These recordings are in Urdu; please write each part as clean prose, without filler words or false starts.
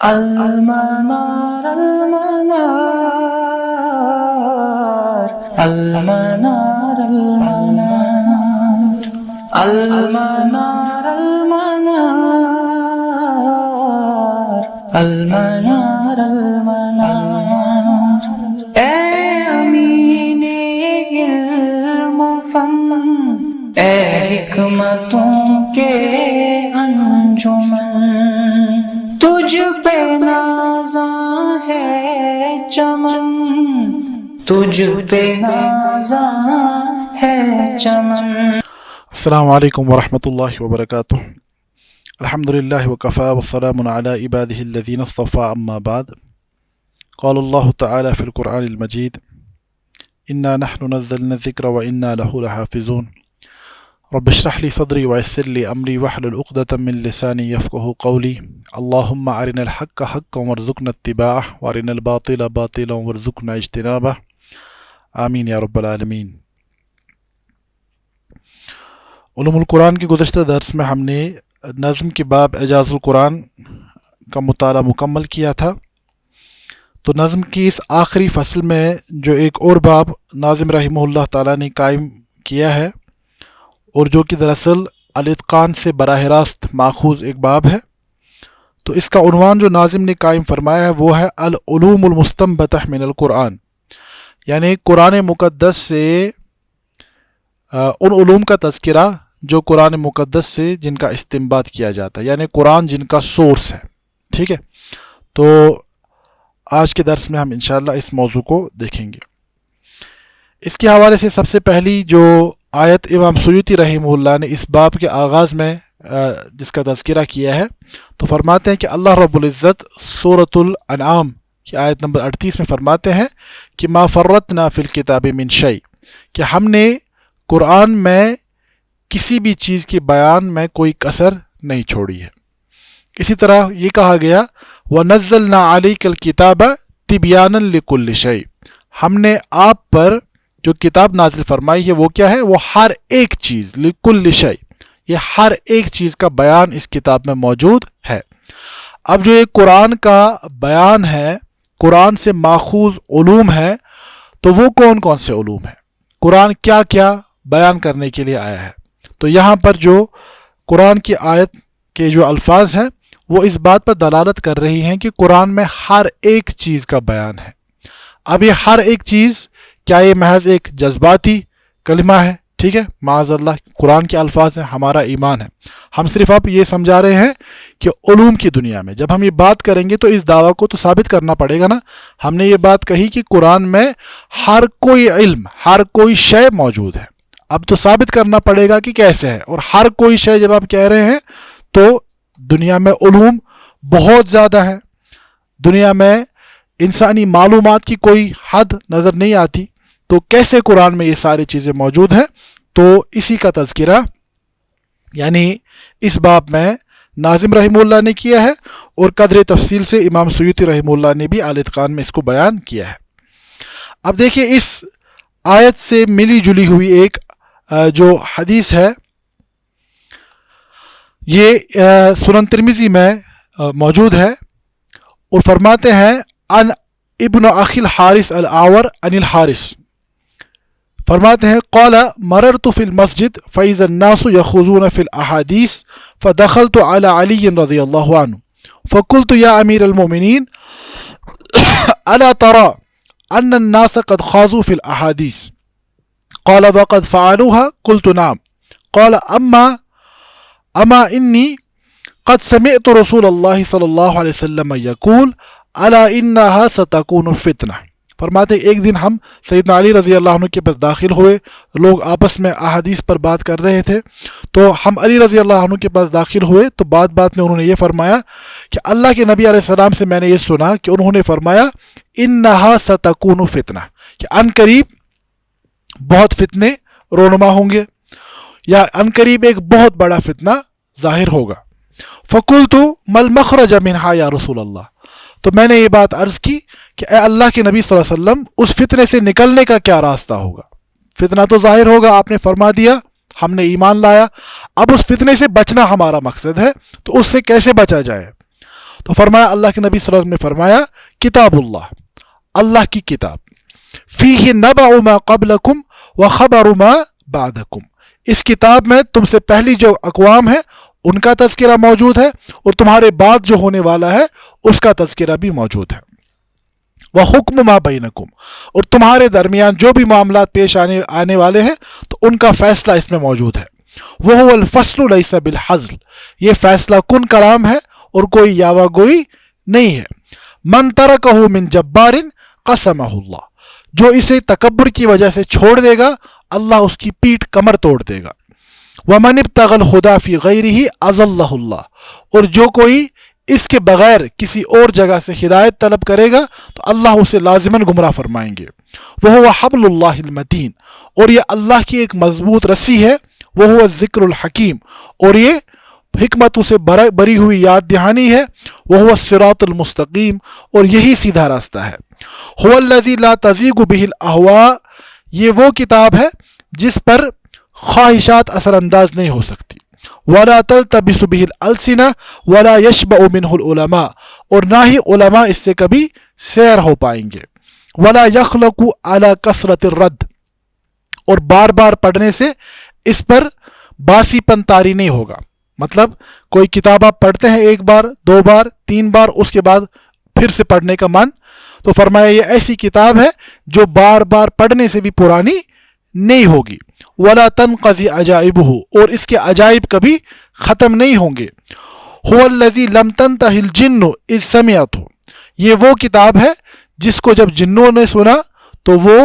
المنار المنار المنار المنار المنار المنار المنار المنار اے امین علم و فن، اے حکمتوں کے انجمن، تجھ پہ نازاں ہے چمن، تجھ پہ نازاں ہے چمن۔ السلام علیکم ورحمۃ اللہ وبرکاتہ۔ الحمد للہ وکفی والسلام علی عبادہ الذین اصطفی، اما بعد۔ قال اللہ تعالی فی القرآن المجید انا نحن نزلنا الذکر وانا لہ لحافظون۔ رب اشرح لی صدری ویسر لی امری واحلل عقدۃ من لسانی یفقہوا قولی۔ اللہم ارنا الحق حقا وارزقنا اتباعہ وارنا الباطل باطلا وارزقنا اجتنابہ، آمین یا رب العالمین۔ علوم القرآن کے گزشتہ درس میں ہم نے نظم کے باب اعجاز القرآن کا مطالعہ مکمل کیا تھا۔ تو نظم کی اس آخری فصل میں جو ایک اور باب ناظم رحمہ اللہ تعالیٰ نے قائم کیا ہے، اور جو کہ دراصل الاتقان سے براہ راست ماخوذ ایک باب ہے، تو اس کا عنوان جو ناظم نے قائم فرمایا ہے وہ ہے العلوم المستنبطہ من القرآن، یعنی قرآن مقدس سے ان علوم کا تذکرہ جو قرآن مقدس سے جن کا استنباط کیا جاتا ہے، یعنی قرآن جن کا سورس ہے۔ ٹھیک ہے، تو آج کے درس میں ہم انشاءاللہ اس موضوع کو دیکھیں گے۔ اس کے حوالے سے سب سے پہلی جو آیت امام سیوطی رحمہ اللہ نے اس باب کے آغاز میں جس کا تذکرہ کیا ہے، تو فرماتے ہیں کہ اللہ رب العزت سورۃ الانعام کی آیت نمبر 38 میں فرماتے ہیں کہ ما فرطنا فی الکتاب من شیء، کہ ہم نے قرآن میں کسی بھی چیز کے بیان میں کوئی کسر نہیں چھوڑی ہے۔ اسی طرح یہ کہا گیا وَنَزَّلْنَا عَلَيْكَ الْكِتَابَ تِبْيَانًا لِكُلِّ شَيْءٍ، ہم نے آپ پر جو کتاب نازل فرمائی ہے وہ کیا ہے؟ وہ ہر ایک چیز، لِكُلِّ شَيْءٍ، یہ ہر ایک چیز کا بیان اس کتاب میں موجود ہے۔ اب جو یہ قرآن کا بیان ہے، قرآن سے ماخوذ علوم ہے، تو وہ کون کون سے علوم ہیں؟ قرآن کیا کیا بیان کرنے کے لیے آیا ہے؟ تو یہاں پر جو قرآن کی آیت کے جو الفاظ ہیں وہ اس بات پر دلالت کر رہی ہیں کہ قرآن میں ہر ایک چیز کا بیان ہے۔ اب یہ ہر ایک چیز کیا یہ محض ایک جذباتی کلمہ ہے؟ ٹھیک ہے، معاذ اللہ، قرآن کے الفاظ ہیں، ہمارا ایمان ہے۔ ہم صرف اب یہ سمجھا رہے ہیں کہ علوم کی دنیا میں جب ہم یہ بات کریں گے تو اس دعویٰ کو تو ثابت کرنا پڑے گا نا۔ ہم نے یہ بات کہی کہ قرآن میں ہر کوئی علم، ہر کوئی شے موجود ہے، اب تو ثابت کرنا پڑے گا کہ کیسے ہے۔ اور ہر کوئی شے جب آپ کہہ رہے ہیں تو دنیا میں علوم بہت زیادہ ہے، دنیا میں انسانی معلومات کی کوئی حد نظر نہیں آتی، تو کیسے قرآن میں یہ ساری چیزیں موجود ہیں؟ تو اسی کا تذکرہ یعنی اس باب میں ناظم رحمہ اللہ نے کیا ہے، اور قدر تفصیل سے امام سیوطی رحمہ اللہ نے بھی الاتقان میں اس کو بیان کیا ہے۔ اب دیکھیے اس آیت سے ملی جلی ہوئی ایک جو حدیث ہے، یہ سنن ترمذی میں موجود ہے، اور فرماتے ہیں ان ابن اخی الحارث الاعور عن الحارث، فرماتے ہیں قال مررت في المسجد فإذا الناس يأخذون في الأحاديث فدخلت على علي رضي الله عنه فقلت يا أمير المؤمنين ألا ترى أن الناس قد خاضوا في الأحاديث؟ قال وقد فعلوها؟ قلت نعم۔ قال أما إني قد سمعت رسول الله صلی اللہ علیہ وسلم يقول ألا إنها ستكون فتنة۔ فرماتے ایک دن ہم سیدنا علی رضی اللہ عنہ کے پاس داخل ہوئے، لوگ آپس میں احادیث پر بات کر رہے تھے، تو ہم علی رضی اللہ عنہ کے پاس داخل ہوئے، تو بات میں انہوں نے یہ فرمایا کہ اللہ کے نبی علیہ السلام سے میں نے یہ سنا کہ انہوں نے فرمایا انہا ستکون فتنہ، کہ ان قریب بہت فتنے رونما ہوں گے، یا ان قریب ایک بہت بڑا فتنہ ظاہر ہوگا۔ فقلت ما المخرج منها یا رسول اللہ، تو میں نے یہ بات عرض کی کہ اے اللہ کے نبی صلی اللہ علیہ وسلم، اس فتنے سے نکلنے کا کیا راستہ ہوگا؟ فتنہ تو ظاہر ہوگا، آپ نے فرما دیا، ہم نے ایمان لایا، اب اس فتنے سے بچنا ہمارا مقصد ہے، تو اس سے کیسے بچا جائے؟ تو فرمایا اللہ کے نبی صلی اللہ علیہ وسلم نے فرمایا کتابullah، اللہ کی کتاب، فیہ نبع ما قبلکم وخبر ما بعدکم، اس کتاب میں تم سے پہلی جو اقوام ہے ان کا تذکرہ موجود ہے، اور تمہارے بعد جو ہونے والا ہے اس کا تذکرہ بھی موجود ہے، وحکم ما بینکم، اور تمہارے درمیان جو بھی معاملات پیش آنے والے ہیں تو ان کا فیصلہ اس میں موجود ہے، وہو الفصل لیس بالحزل، یہ فیصلہ کن کلام ہے اور کوئی یاوہ گوئی نہیں ہے، من ترکہ من جبار قسمہ اللہ، جو اسے تکبر کی وجہ سے چھوڑ دے گا اللہ اس کی پیٹھ کمر توڑ دے گا، ومن ابتغى الخدا فی غیرہ اضلہ اللہ، اور جو کوئی اس کے بغیر کسی اور جگہ سے ہدایت طلب کرے گا تو اللہ اسے لازماً گمراہ فرمائیں گے، وہو حبل اللہ المتین، اور یہ اللہ کی ایک مضبوط رسی ہے، وہو الذکر الحکیم، اور یہ حکمتوں سے بری ہوئی یاد دہانی ہے، وہو الصراط المستقیم، اور یہی سیدھا راستہ ہے، هو الذی لا تزیغ به الاہواء، یہ وہ کتاب ہے جس پر خواہشات اثر انداز نہیں ہو سکتی، ولا تلتبس به الالسنہ ولا یشبع منہ العلماء، اور نہ ہی علماء اس سے کبھی سیر ہو پائیں گے، ولا یخلق علی کثرت الرد، اور بار بار پڑھنے سے اس پر باسی پن طاری نہیں ہوگا، مطلب کوئی کتاب آپ پڑھتے ہیں ایک بار، دو بار، تین بار، اس کے بعد پھر سے پڑھنے کا من، تو فرمایا یہ ایسی کتاب ہے جو بار بار پڑھنے سے بھی پرانی نہیں ہوگی، ولا تنقضی عجائبہ، اور اس کے عجائب کبھی ختم نہیں ہوں گے، هو الذی لم تنتہ الجن اذ سمعتہ، یہ وہ کتاب ہے جس کو جب جنوں نے سنا تو وہ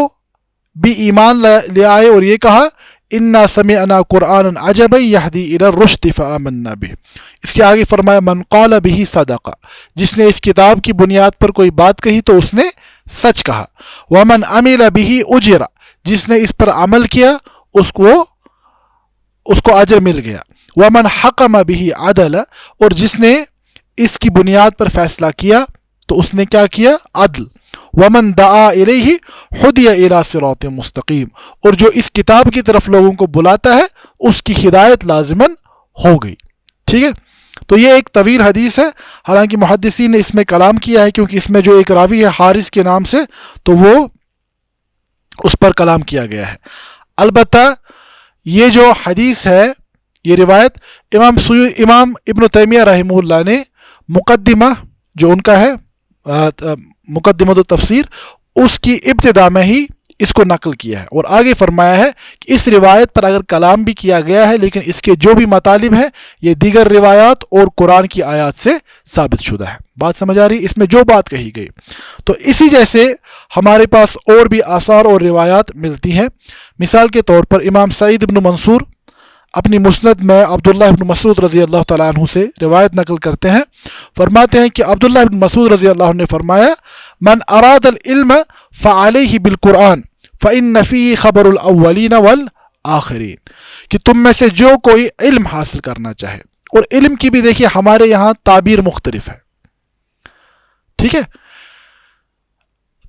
بھی ایمان لے آئے اور یہ کہا انا سمعنا قرآنا عجبا یہدی الی الرشد فآمنا بہ، اس کے آگے فرمایا من قال بہ صدق، جس نے اس کتاب کی بنیاد پر کوئی بات کہی تو اس نے سچ کہا، ومن عمل بہ اجر، جس نے اس پر عمل کیا اس کو اجر مل گیا، ومن حکم بہ عدل، اور جس نے اس کی بنیاد پر فیصلہ کیا تو اس نے کیا کیا، عدل، ومن دعا الیہ ہدی الی صراط مستقیم، اور جو اس کتاب کی طرف لوگوں کو بلاتا ہے اس کی ہدایت لازماً ہو گئی، ٹھیک ہے۔ تو یہ ایک طویل حدیث ہے، حالانکہ محدثین نے اس میں کلام کیا ہے کیونکہ اس میں جو ایک راوی ہے حارث کے نام سے تو وہ اس پر کلام کیا گیا ہے، البتہ یہ جو حدیث ہے، یہ روایت امام ابن تیمیہ رحمہ اللہ نے مقدمہ جو ان کا ہے مقدمۃ التفسیر، اس کی ابتدا میں ہی اس کو نقل کیا ہے، اور آگے فرمایا ہے کہ اس روایت پر اگر کلام بھی کیا گیا ہے لیکن اس کے جو بھی مطالب ہیں یہ دیگر روایات اور قرآن کی آیات سے ثابت شدہ ہے۔ بات سمجھ آ رہی؟ اس میں جو بات کہی گئی، تو اسی جیسے ہمارے پاس اور بھی آثار اور روایات ملتی ہیں۔ مثال کے طور پر امام سعید بن منصور اپنی مسند میں عبداللہ بن مسعود رضی اللہ تعالیٰ عنہ سے روایت نقل کرتے ہیں، فرماتے ہیں کہ عبداللہ بن مسعود رضی اللہ عنہ نے فرمایا من اراد العلم فعلیہ بالقرآن فإن فیہ خبر الاولین والآخرین، کہ تم میں سے جو کوئی علم حاصل کرنا چاہے، اور علم کی بھی دیکھیے ہمارے یہاں تعبیر مختلف ہے، ٹھیک ہے،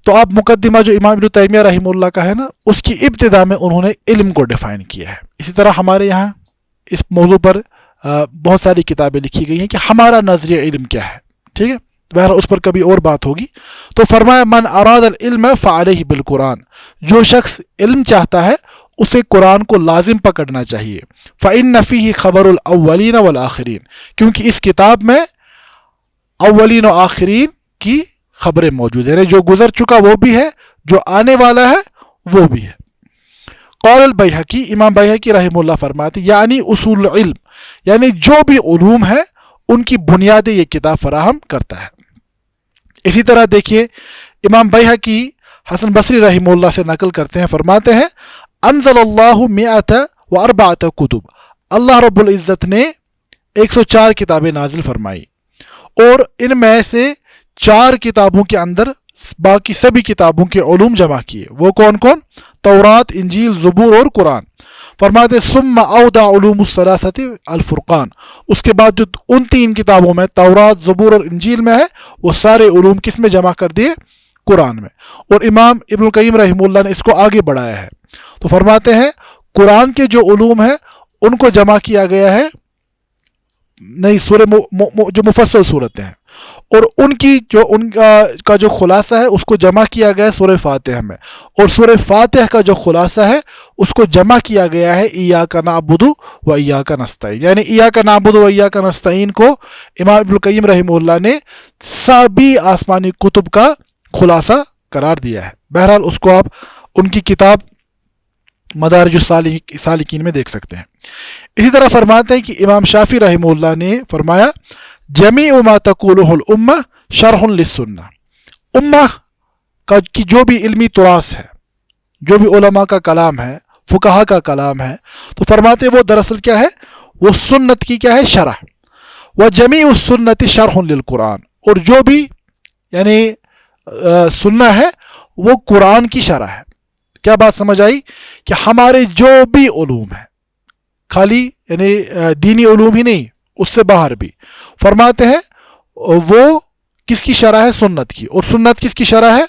تو آپ مقدمہ جو امام ابن تیمیہ رحمہ اللہ کا ہے نا، اس کی ابتدا میں انہوں نے علم کو ڈیفائن کیا ہے۔ اسی طرح ہمارے یہاں اس موضوع پر بہت ساری کتابیں لکھی گئی ہیں کہ ہمارا نظریہ علم کیا ہے، ٹھیک ہے، بہرحال اس پر کبھی اور بات ہوگی۔ تو فرمایا من اراد العلم فعلیہ بالقرآن، جو شخص علم چاہتا ہے اسے قرآن کو لازم پکڑنا چاہیے، فإن فیہ خبر الاولین والآخرین، کیونکہ اس کتاب میں اولین و آخرین کی خبریں موجود ہیں، یعنی جو گزر چکا وہ بھی ہے، جو آنے والا ہے وہ بھی ہے۔ قول البیہقی، امام بیہقی رحمہ اللہ فرماتے یعنی اصول العلم، یعنی جو بھی علوم ہے ان کی بنیادیں یہ کتاب فراہم کرتا ہے۔ اسی طرح دیکھیے امام بیہقی حسن بصری رحمہ اللہ سے نقل کرتے ہیں، فرماتے ہیں انزل اللہ 104 کتب، اللہ رب العزت نے 104 کتابیں نازل فرمائی، اور ان میں سے 4 کتابوں کے اندر باقی سبھی کتابوں کے علوم جمع کیے، وہ کون کون؟ تورات، انجیل، زبور اور قرآن۔ فرماتے ثم اودع علوم الثلاثۃ الفرقان، اس کے بعد جو ان 3 کتابوں میں تورات، زبور اور انجیل میں ہے وہ سارے علوم کس میں جمع کر دیے؟ قرآن میں۔ اور امام ابن القیم رحمہ اللہ نے اس کو آگے بڑھایا ہے، تو فرماتے ہیں قرآن کے جو علوم ہیں ان کو جمع کیا گیا ہے نئی سورہ جو مفصل صورتیں ہیں، اور ان کا جو خلاصہ ہے اس کو جمع کیا گیا ہے سورہ فاتحہ میں، اور سورہ فاتحہ کا جو خلاصہ ہے اس کو جمع کیا گیا ہے ایاک نعبد و ایاک نستعین، یعنی ایاک نعبد و ایاک نستعین کو امام ابن القیم رحمہ اللہ نے سبھی آسمانی کتب کا خلاصہ قرار دیا ہے۔ بہرحال اس کو آپ ان کی کتاب مدارج السالکین میں دیکھ سکتے ہیں۔ اسی طرح فرماتے ہیں کہ امام شافعی رحمہ اللہ نے فرمایا جمیع ما تقولہ الامہ شرح للسنہ، امہ کی جو بھی علمی تراث ہے، جو بھی علماء کا کلام ہے، فقہا کا کلام ہے، تو فرماتے ہیں وہ دراصل کیا ہے، وہ سنت کی کیا ہے، شرح۔ وجمیع السنت شرح للقرآن، اور جو بھی یعنی سنہ ہے وہ قرآن کی شرح ہے۔ کیا بات سمجھ آئی؟ کہ ہمارے جو بھی علوم ہیں، خالی یعنی دینی علوم ہی نہیں، اس سے باہر بھی، فرماتے ہیں وہ کس کی شرح ہے، سنت کی، اور سنت کس کی شرح ہے،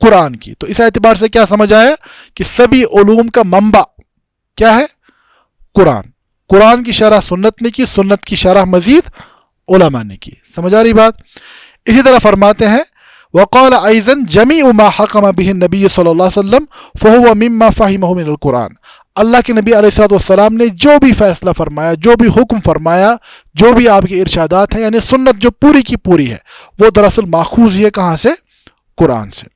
قرآن کی۔ تو اس اعتبار سے کیا سمجھ آیا کہ سبھی علوم کا منبع کیا ہے، قرآن کی شرح سنت نے کی، سنت کی شرح مزید علماء نے کی۔ سمجھ آ رہی بات؟ اسی طرح فرماتے ہیں وقال ايضا جميع ما حكم به النبي صلی اللہ علیہ وسلم فهو مما فهمه من القرآن، اللہ کے نبی علیہ الصلوۃ والسلام نے جو بھی فیصلہ فرمایا، جو بھی حکم فرمایا، جو بھی آپ کے ارشادات ہیں، یعنی سنت جو پوری کی پوری ہے، وہ دراصل ماخوذ ہے کہاں سے، قرآن سے۔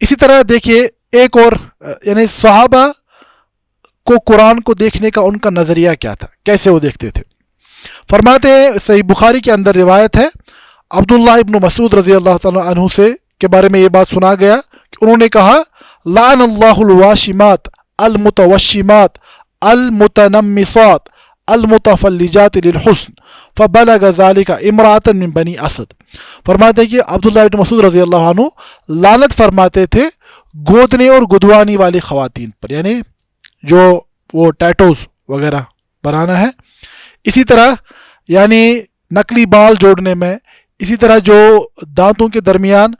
اسی طرح دیکھیے ایک اور یعنی صحابہ کو قرآن کو دیکھنے کا ان کا نظریہ کیا تھا، کیسے وہ دیکھتے تھے۔ فرماتے ہیں صحیح بخاری کے اندر روایت ہے، عبداللہ ابن مسعود رضی اللہ تعالیٰ عنہ سے کے بارے میں یہ بات سنا گیا کہ انہوں نے کہا لعن اللہ الواشمات المتوشمات المتنمصات المتفلجات للحسن فبلغ ذلك امرأة من بنی اسد۔ فرماتے ہیں کہ عبداللہ ابن مسعود رضی اللہ عنہ لعنت فرماتے تھے گودنے اور گدوانی والی خواتین پر، یعنی جو وہ ٹیٹوز وغیرہ بنانا ہے، اسی طرح یعنی نقلی بال جوڑنے میں، اسی طرح جو دانتوں کے درمیان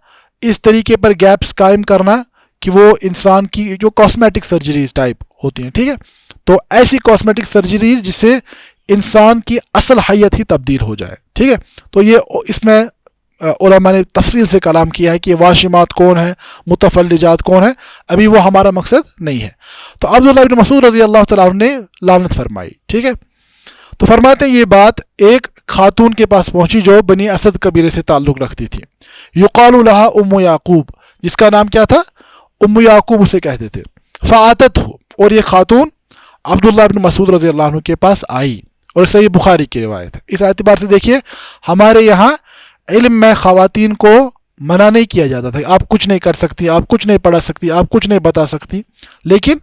اس طریقے پر گیپس قائم کرنا کہ وہ انسان کی جو کاسمیٹک سرجریز ٹائپ ہوتی ہیں، ٹھیک ہے، تو ایسی کاسمیٹک سرجریز جس سے انسان کی اصل حیت ہی تبدیل ہو جائے، ٹھیک ہے۔ تو یہ اس میں علماء نے تفصیل سے کلام کیا ہے کہ یہ واشمات کون ہیں، متفلجات کون ہیں، ابھی وہ ہمارا مقصد نہیں ہے۔ تو عبداللہ بن مسعود رضی اللہ تعالیٰ عنہ نے لعنت فرمائی، ٹھیک ہے۔ تو فرماتے ہیں یہ بات ایک خاتون کے پاس پہنچی جو بنی اسد قبیلے سے تعلق رکھتی تھی، یقال لہا ام یعقوب، جس کا نام کیا تھا، ام یعقوب اسے کہتے تھے۔ فاتت ہو، اور یہ خاتون عبداللہ بن مسعود رضی اللہ عنہ کے پاس آئی، اور صحیح بخاری کی روایت ہے۔ اس اعتبار سے دیکھیے ہمارے یہاں علم میں خواتین کو منع نہیں کیا جاتا تھا، آپ کچھ نہیں کر سکتی، آپ کچھ نہیں پڑھا سکتی، آپ کچھ نہیں بتا سکتی، لیکن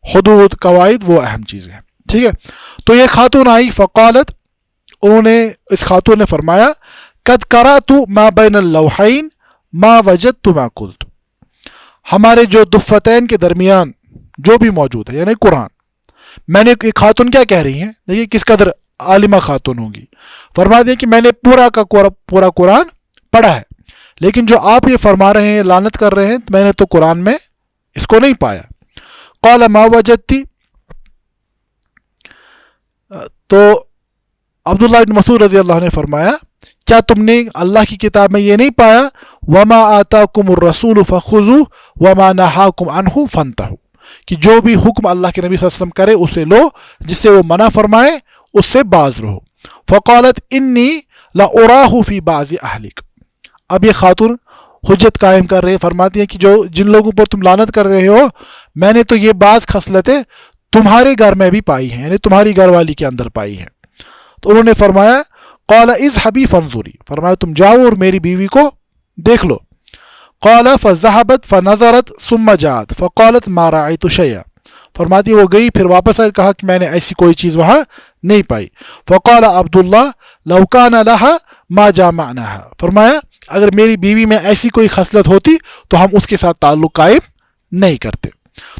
حدود قواعد وہ اہم چیزیں ہیں، ٹھیک ہے۔ تو یہ خاتون آئی، فقالت، اس خاتون نے فرمایا قد قرأت ما بین اللوحین ما وجدت ما قلت، ہمارے جو دفتین کے درمیان جو بھی موجود ہے یعنی قرآن، میں نے ایک خاتون کیا کہہ رہی ہیں، دیکھیے کس قدر عالمہ خاتون ہوں گی، فرما دیں کہ میں نے پورا قرآن پڑھا ہے، لیکن جو آپ یہ فرما رہے ہیں، لعنت کر رہے ہیں، میں نے تو قرآن میں اس کو نہیں پایا۔ قال ما وجدتی، تو عبداللہ بن مسعود رضی اللہ عنہ نے فرمایا کیا تم نے اللہ کی کتاب میں یہ نہیں پایا، وما آتاکم الرسول فخذوہ وما نہاکم عنہ فانتہوا، کہ جو بھی حکم اللہ کے نبی صلی اللہ علیہ وسلم کرے اسے لو، جس سے وہ منع فرمائے اس سے باز رہو۔ فقالت انی لأراہ فی بعض اہلک، اب یہ خاتون حجت قائم کر رہے، فرماتی ہیں کہ جن لوگوں پر تم لعنت کر رہے ہو، میں نے تو یہ بعض خصلتیں تمہارے گھر میں بھی پائی ہیں، یعنی تمہاری گھر والی کے اندر پائی ہیں۔ تو انہوں نے فرمایا قال اذهبی فانظری، فرمایا تم جاؤ اور میری بیوی کو دیکھ لو۔ قال فذهبت فنظرت ثم جاءت فقالت ما رأيت شيئا، فرماتی وہ گئی پھر واپس آئی، کہا کہ میں نے ایسی کوئی چیز وہاں نہیں پائی۔ فقال عبداللہ لو كان لها ما جامعناها، فرمایا اگر میری بیوی میں ایسی کوئی خصلت ہوتی تو ہم اس کے ساتھ تعلق قائم نہیں کرتے۔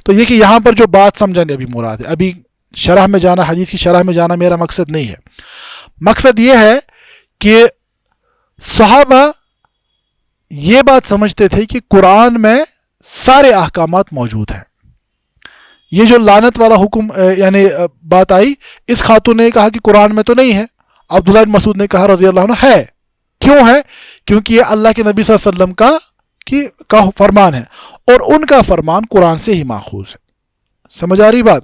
تو یہ کہ یہاں پر جو بات سمجھانے ابھی مراد ہے، ابھی شرح میں جانا، حدیث کی شرح میں جانا میرا مقصد نہیں ہے، مقصد یہ ہے کہ صحابہ یہ بات سمجھتے تھے کہ قرآن میں سارے احکامات موجود ہیں۔ یہ جو لعنت والا حکم یعنی بات آئی، اس خاتون نے کہا کہ قرآن میں تو نہیں ہے، عبداللہ بن مسعود نے کہا رضی اللہ عنہ ہے. کیوں ہے؟ کیونکہ یہ اللہ کے نبی صلی اللہ علیہ وسلم کا فرمان ہے، اور ان کا فرمان قرآن سے ہی ماخوذ ہے. سمجھ آ رہی بات؟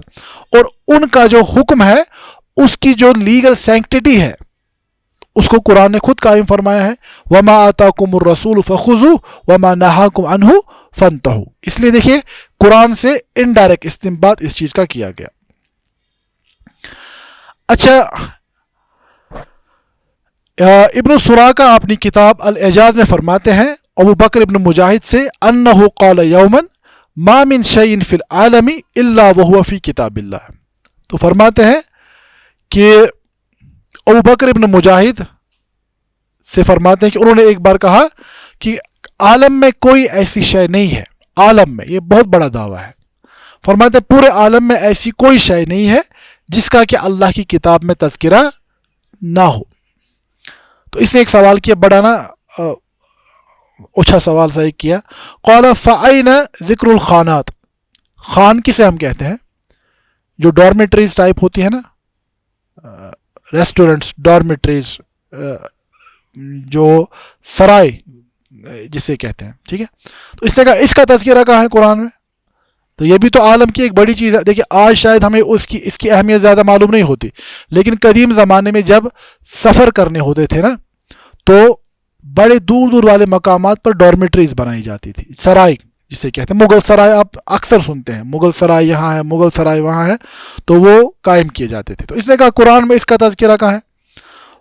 اور ان کا جو حکم ہے اس کی جو لیگل سینکٹیٹی ہے اس کو قرآن نے خود قائم فرمایا ہے. وما آتاکم الرسول فخذوہ وما نہاکم عنہ فانتہوا. اس لیے دیکھیے قرآن سے انڈائریکٹ استنباط اس چیز کا کیا گیا. اچھا، ابن سراقہ اپنی کتاب الاعجاز میں فرماتے ہیں ابو بکر ابن مجاہد سے انہ قال یوما ما من شیء فی العالم الا وهو فی کتاب اللہ. تو فرماتے ہیں کہ ابو بکر ابن مجاہد سے فرماتے ہیں کہ انہوں نے ایک بار کہا کہ عالم میں کوئی ایسی شے نہیں ہے. عالم میں، یہ بہت بڑا دعویٰ ہے. فرماتے ہیں پورے عالم میں ایسی کوئی شے نہیں ہے جس کا کہ اللہ کی کتاب میں تذکرہ نہ ہو. تو اس نے ایک سوال کیا، بڑا نا اچھا سوال سا ایک کیا. قال فأین ذکر الخانات. خان کسے ہم کہتے ہیں؟ جو ڈارمیٹریز ٹائپ ہوتی ہے نا، ریسٹورنٹس، ڈارمیٹریز، جو سرائے جسے کہتے ہیں. ٹھیک ہے، تو اس نے کہا اس کا تذکرہ کہاں ہے قرآن میں؟ تو یہ بھی تو عالم کی ایک بڑی چیز ہے. دیکھیے آج شاید ہمیں اس کی اہمیت زیادہ معلوم نہیں ہوتی، لیکن قدیم زمانے میں جب سفر کرنے ہوتے تھے نا تو بڑے دور دور والے مقامات پر ڈارمیٹریز بنائی جاتی تھی، سرائے جسے کہتے ہیں. مغل سرائے آپ اکثر سنتے ہیں، مغل سرائے یہاں ہے، مغل سرائے وہاں ہے، تو وہ قائم کیے جاتے تھے. تو اس نے کہا قرآن میں اس کا تذکرہ کہاں ہے؟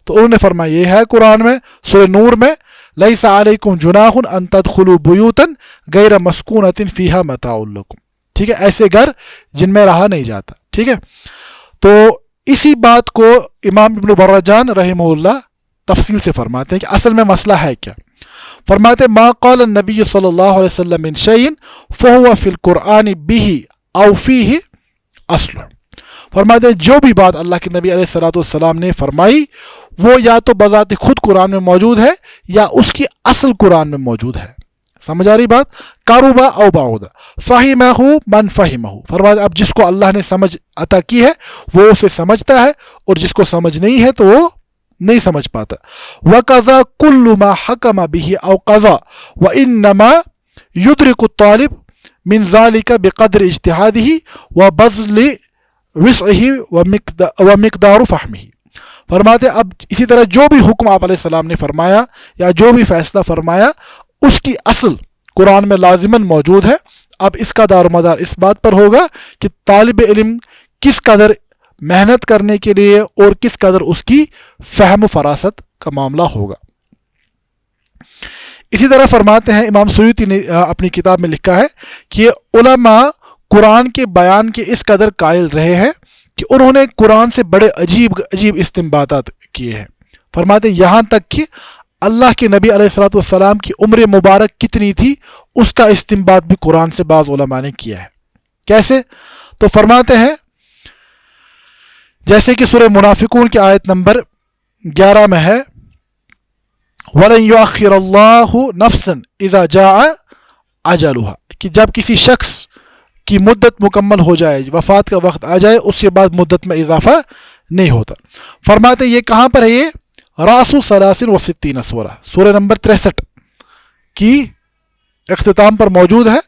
تو انہوں نے فرمایا یہ ہے قرآن میں، سورہ نور میں، لیس علیکم جناح ان تدخلوا بیوتا غیر مسکونۃ فیہا متاع لکم. ٹھیک ہے، ایسے گھر جن میں رہا نہیں جاتا. ٹھیک ہے، تو اسی بات کو امام ابن برجان رحمہ اللہ تفصیل سے فرماتے ہیں کہ اصل میں مسئلہ ہے کیا. فرماتے ما قال النبی صلی اللہ علیہ وسلم من شیء فهو فی القرآن به او فیہ اصل. فرماتے ہیں جو بھی بات اللہ کے نبی علیہ الصلوۃ والسلام نے فرمائی وہ یا تو بذات خود قرآن میں موجود ہے یا اس کی اصل قرآن میں موجود ہے. سمجھ آ رہی بات؟ قربا او بعودا فہمہ من فہمہ. فرماتے اب جس کو اللہ نے سمجھ عطا کی ہے وہ اسے سمجھتا ہے، اور جس کو سمجھ نہیں ہے تو وہ نہیں سمجھ پاتا. وَقَضَى كُلُّ مَا حَكَمَ بِهِ أَوْ قَضَى وَإِنَّمَا يُدْرِكُ الطَّالِبُ مِنْ ذَلِكَ بِقَدْرِ اجْتِهَادِهِ وَبَذْلِ وِسْعِهِ وَمِقْدَارُ فَهْمِهِ. فرماتے اب اسی طرح جو بھی حکم آپ علیہ السلام نے فرمایا یا جو بھی فیصلہ فرمایا اس کی اصل قرآن میں لازماً موجود ہے. اب اس کا دار و مدار اس بات پر ہوگا کہ طالب علم کس قدر محنت کرنے کے لیے اور کس قدر اس کی فہم و فراست کا معاملہ ہوگا. اسی طرح فرماتے ہیں امام سیوطی نے اپنی کتاب میں لکھا ہے کہ علماء قرآن کے بیان کے اس قدر قائل رہے ہیں کہ انہوں نے قرآن سے بڑے عجیب عجیب استنباطات کیے ہیں. فرماتے ہیں یہاں تک کہ اللہ کے نبی علیہ الصلوۃ والسلام کی عمر مبارک کتنی تھی اس کا استنباط بھی قرآن سے بعض علماء نے کیا ہے. کیسے؟ تو فرماتے ہیں جیسے کہ سورہ منافقون کی آیت نمبر 11 میں ہے وَلَن يُؤَخِّرَ اللَّهُ نَفْسًا إِذَا جَاءَ أَجَلُهَا. کہ جب کسی شخص کی مدت مکمل ہو جائے، وفات کا وقت آ جائے، اس کے بعد مدت میں اضافہ نہیں ہوتا. فرماتے یہ کہاں پر ہے؟ یہ رأس 63 سورہ، سورہ نمبر 63 کی اختتام پر موجود ہے،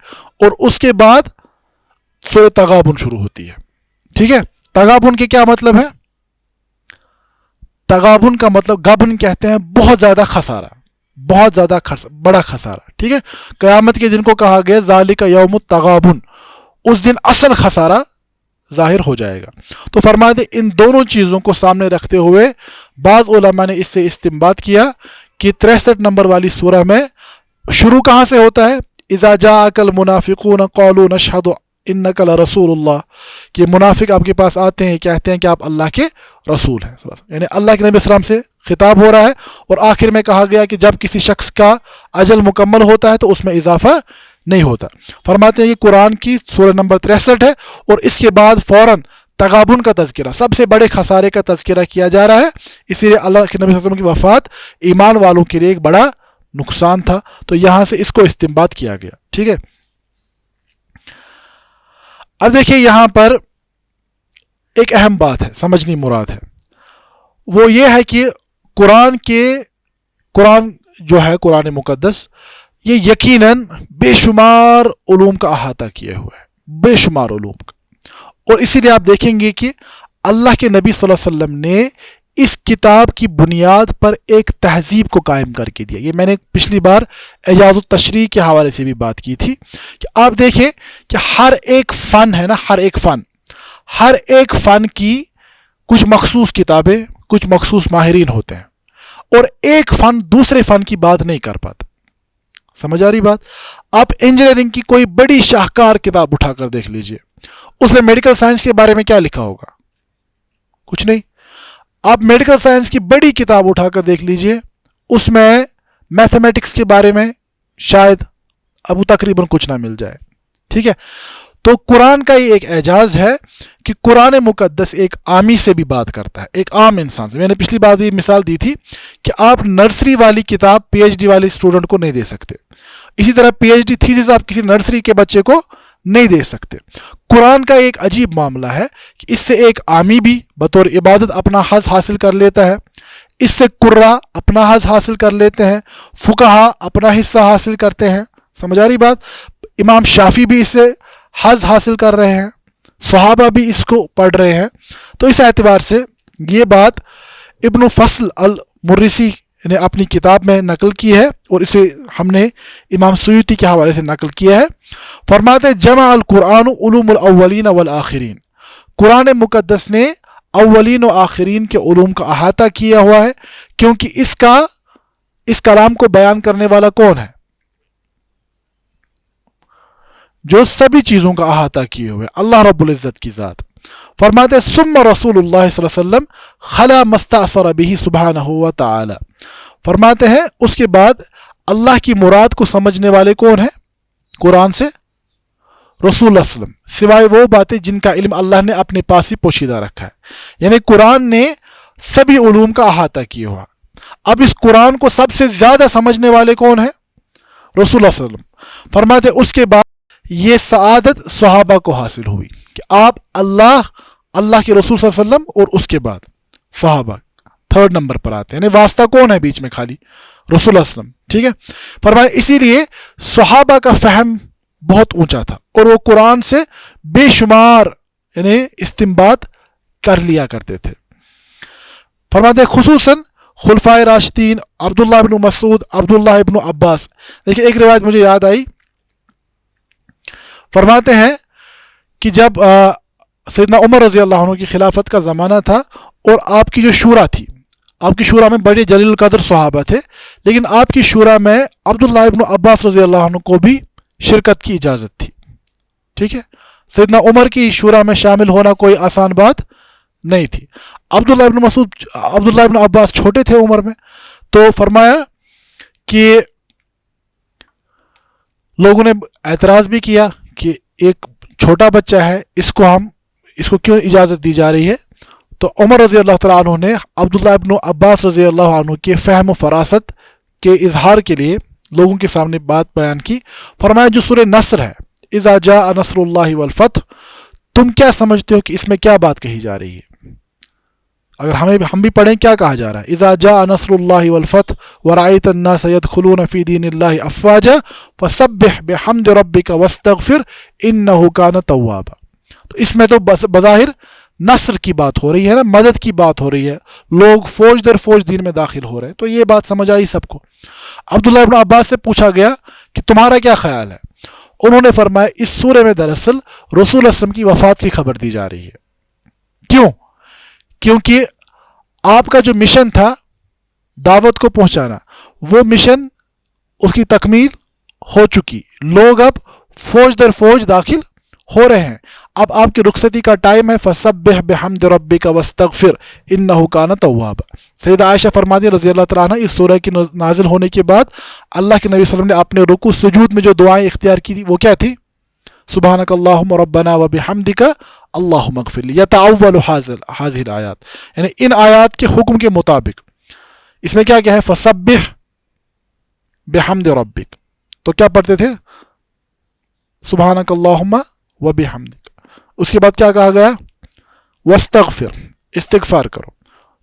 اور اس کے بعد سورہ تغابن شروع ہوتی ہے. ٹھیک ہے، تغابن کے کیا مطلب ہے؟ تغابن کا مطلب غبن کہتے ہیں بہت زیادہ خسارہ، بہت زیادہ بڑا خسارہ. ٹھیک ہے، قیامت کے دن کو کہا گیا ذالک یوم التغابن، اس دن اصل خسارہ ظاہر ہو جائے گا. تو فرماتے ان دونوں چیزوں کو سامنے رکھتے ہوئے بعض علماء نے اس سے استنباط کیا کہ 63 نمبر والی سورہ میں شروع کہاں سے ہوتا ہے؟ اذا جاءک المنافقون قالوا نشهد انک لرسول اللہ، کہ منافق آپ کے پاس آتے ہیں کہتے ہیں کہ آپ اللہ کے رسول ہیں. یعنی اللہ کے نبی السلام سے خطاب ہو رہا ہے، اور آخر میں کہا گیا کہ جب کسی شخص کا اجل مکمل ہوتا ہے تو اس میں اضافہ نہیں ہوتا. فرماتے ہیں یہ قرآن کی سورہ نمبر 63 ہے، اور اس کے بعد فوراً تغابن کا تذکرہ، سب سے بڑے خسارے کا تذکرہ کیا جا رہا ہے. اسی لیے اللہ کے نبی صلی اللہ علیہ وسلم کی وفات ایمان والوں کے لیے ایک بڑا نقصان تھا. تو یہاں سے اس کو استنباط کیا گیا. ٹھیک ہے، اب دیکھیے یہاں پر ایک اہم بات ہے، سمجھنی مراد ہے. وہ یہ ہے کہ قرآن جو ہے قرآن مقدس یہ یقیناً بے شمار علوم کا احاطہ کیے ہوئے ہے، بے شمار علوم کا. اور اسی لیے آپ دیکھیں گے کہ اللہ کے نبی صلی اللہ علیہ وسلم نے اس کتاب کی بنیاد پر ایک تہذیب کو قائم کر کے دیا. یہ میں نے پچھلی بار اعجاز التشریح کے حوالے سے بھی بات کی تھی کہ آپ دیکھیں کہ ہر ایک فن ہے نا، ہر ایک فن کی کچھ مخصوص کتابیں، کچھ مخصوص ماہرین ہوتے ہیں، اور ایک فن دوسرے فن کی بات نہیں کر پاتا. سمجھ آ رہی بات؟ آپ انجینئرنگ کی کوئی بڑی شاہکار کتاب اٹھا کر دیکھ لیجئے، اس میں میڈیکل سائنس کے بارے میں کیا لکھا ہوگا؟ کچھ نہیں. آپ میڈیکل سائنس کی بڑی کتاب اٹھا کر دیکھ لیجئے، اس میں میتھمیٹکس کے بارے میں شاید ابو تقریباً کچھ نہ مل جائے. ٹھیک ہے؟ تو قرآن کا یہ ایک اعجاز ہے کہ قرآن مقدس ایک عامی سے بھی بات کرتا ہے، ایک عام انسان سے. میں نے پچھلی بار بھی مثال دی تھی کہ آپ نرسری والی کتاب پی ایچ ڈی والے اسٹوڈنٹ کو نہیں دے سکتے، اسی طرح پی ایچ ڈی تھیسس آپ کسی نرسری کے بچے کو نہیں دے سکتے. قرآن کا ایک عجیب معاملہ ہے کہ اس سے ایک عامی بھی بطور عبادت اپنا حظ حاصل کر لیتا ہے، اس سے قراء اپنا حظ حاصل کر لیتے ہیں، فقہا اپنا حصہ حاصل کرتے ہیں. سمجھ آ رہی بات؟ امام شافعی بھی اس سے حظ حاصل کر رہے ہیں، صحابہ بھی اس کو پڑھ رہے ہیں. تو اس اعتبار سے یہ بات ابن فصل المرسی نے اپنی کتاب میں نقل کی ہے، اور اسے ہم نے امام سیوطی کے حوالے سے نقل کیا ہے. فرماتے جمع القرآن علوم الاولین والآخرین، قرآن مقدس نے اولین و آخرین کے علوم کا احاطہ کیا ہوا ہے، کیونکہ اس کلام کو بیان کرنے والا کون ہے؟ جو سبھی چیزوں کا احاطہ کیے ہوئے اللہ رب العزت کی ذات. فرماتے ثم رسول اللہ صلی اللہ علیہ وسلم خلا مستأثر به سبحانہ و تعالی. فرماتے ہیں اس کے بعد اللہ کی مراد کو سمجھنے والے کون ہیں قرآن سے؟ رسول اللہ صلی اللہ علیہ وسلم، سوائے وہ باتیں جن کا علم اللہ نے اپنے پاس ہی پوشیدہ رکھا ہے. یعنی قرآن نے سبھی علوم کا احاطہ کیا ہوا. اب اس قرآن کو سب سے زیادہ سمجھنے والے کون ہیں؟ رسول اللہ صلی اللہ علیہ وسلم. فرماتے اس کے بعد یہ سعادت صحابہ کو حاصل ہوئی کہ آپ اللہ کے رسول صلی اللہ علیہ وسلم اور اس کے بعد صحابہ تھرڈ نمبر پر آتے ہیں. یعنی واسطہ کون ہے بیچ میں؟ خالی رسول اللہ علیہ وسلم. ٹھیک ہے؟ فرمایا اسی لیے صحابہ کا فہم بہت اونچا تھا، اور وہ قرآن سے بے شمار یعنی استنباط کر لیا کرتے تھے. فرماتے خصوصاً خلفائے راشدین عبداللہ ابن مسعود، عبداللہ ابن عباس. دیکھیں ایک روایت مجھے یاد آئی. فرماتے ہیں کہ جب سیدنا عمر رضی اللہ عنہ کی خلافت کا زمانہ تھا، اور آپ کی جو شورا تھی، آپ کی شورا میں بڑے جلیل القدر صحابہ تھے، لیکن آپ کی شورا میں عبداللہ ابن عباس رضی اللہ عنہ کو بھی شرکت کی اجازت تھی. ٹھیک ہے؟ سیدنا عمر کی شورا میں شامل ہونا کوئی آسان بات نہیں تھی. عبداللہ ابن عباس چھوٹے تھے عمر میں، تو فرمایا کہ لوگوں نے اعتراض بھی کیا کہ ایک چھوٹا بچہ ہے، اس کو کیوں اجازت دی جا رہی ہے؟ تو عمر رضی اللہ تعالیٰ عنہ نے عبداللہ ابن عباس رضی اللہ عنہ کے فہم و فراست کے اظہار کے لیے لوگوں کے سامنے بات بیان کی. فرمایا جو سورہ نصر ہے، اذا جاء نصر اللہ والفتح، تم کیا سمجھتے ہو کہ اس میں کیا بات کہی جا رہی ہے؟ اگر ہم بھی پڑھیں کیا کہا جا رہا ہے؟ اذا جاء نصر اللہ والفتح ورأيت الناس يدخلون في دين الله افواجا فسبح بحمد ربك واستغفر انه كان توابا. تو اس میں تو بظاہر نصر کی بات ہو رہی ہے نا، مدد کی بات ہو رہی ہے، لوگ فوج در فوج دین میں داخل ہو رہے ہیں. تو یہ بات سمجھ آئی سب کو. عبداللہ ابن عباس سے پوچھا گیا کہ تمہارا کیا خیال ہے؟ انہوں نے فرمایا اس سورہ میں دراصل رسول اللہ صلی اللہ علیہ وسلم کی وفات کی خبر دی جا رہی ہے. کیوں؟ کیونکہ آپ کا جو مشن تھا دعوت کو پہنچانا، وہ مشن اس کی تکمیل ہو چکی، لوگ اب فوج در فوج داخل ہو رہے ہیں. اب آپ کی رخصتی کا ٹائم ہے. فسبح بحمد ربک واستغفر انہ کان توابا. سیدہ عائشہ فرماتی رضی اللہ تعالیٰ عنہ، اس سورہ کی نازل ہونے کے بعد اللہ کے نبی صلی اللہ علیہ وسلم نے اپنے رکوع سجود میں جو دعائیں اختیار کی تھی وہ کیا تھی؟ سبحانک اللہم ربنا وبحمدک اللہم اغفر لی. یتعول هذه الآیات، یعنی ان آیات کے حکم کے مطابق اس میں کیا ہے؟ فسبح بحمد ربک. تو کیا پڑھتے تھے؟ سبحانک اللہم وبحمدک. اس کے بعد کیا کہا گیا؟ واستغفر، استغفار کرو.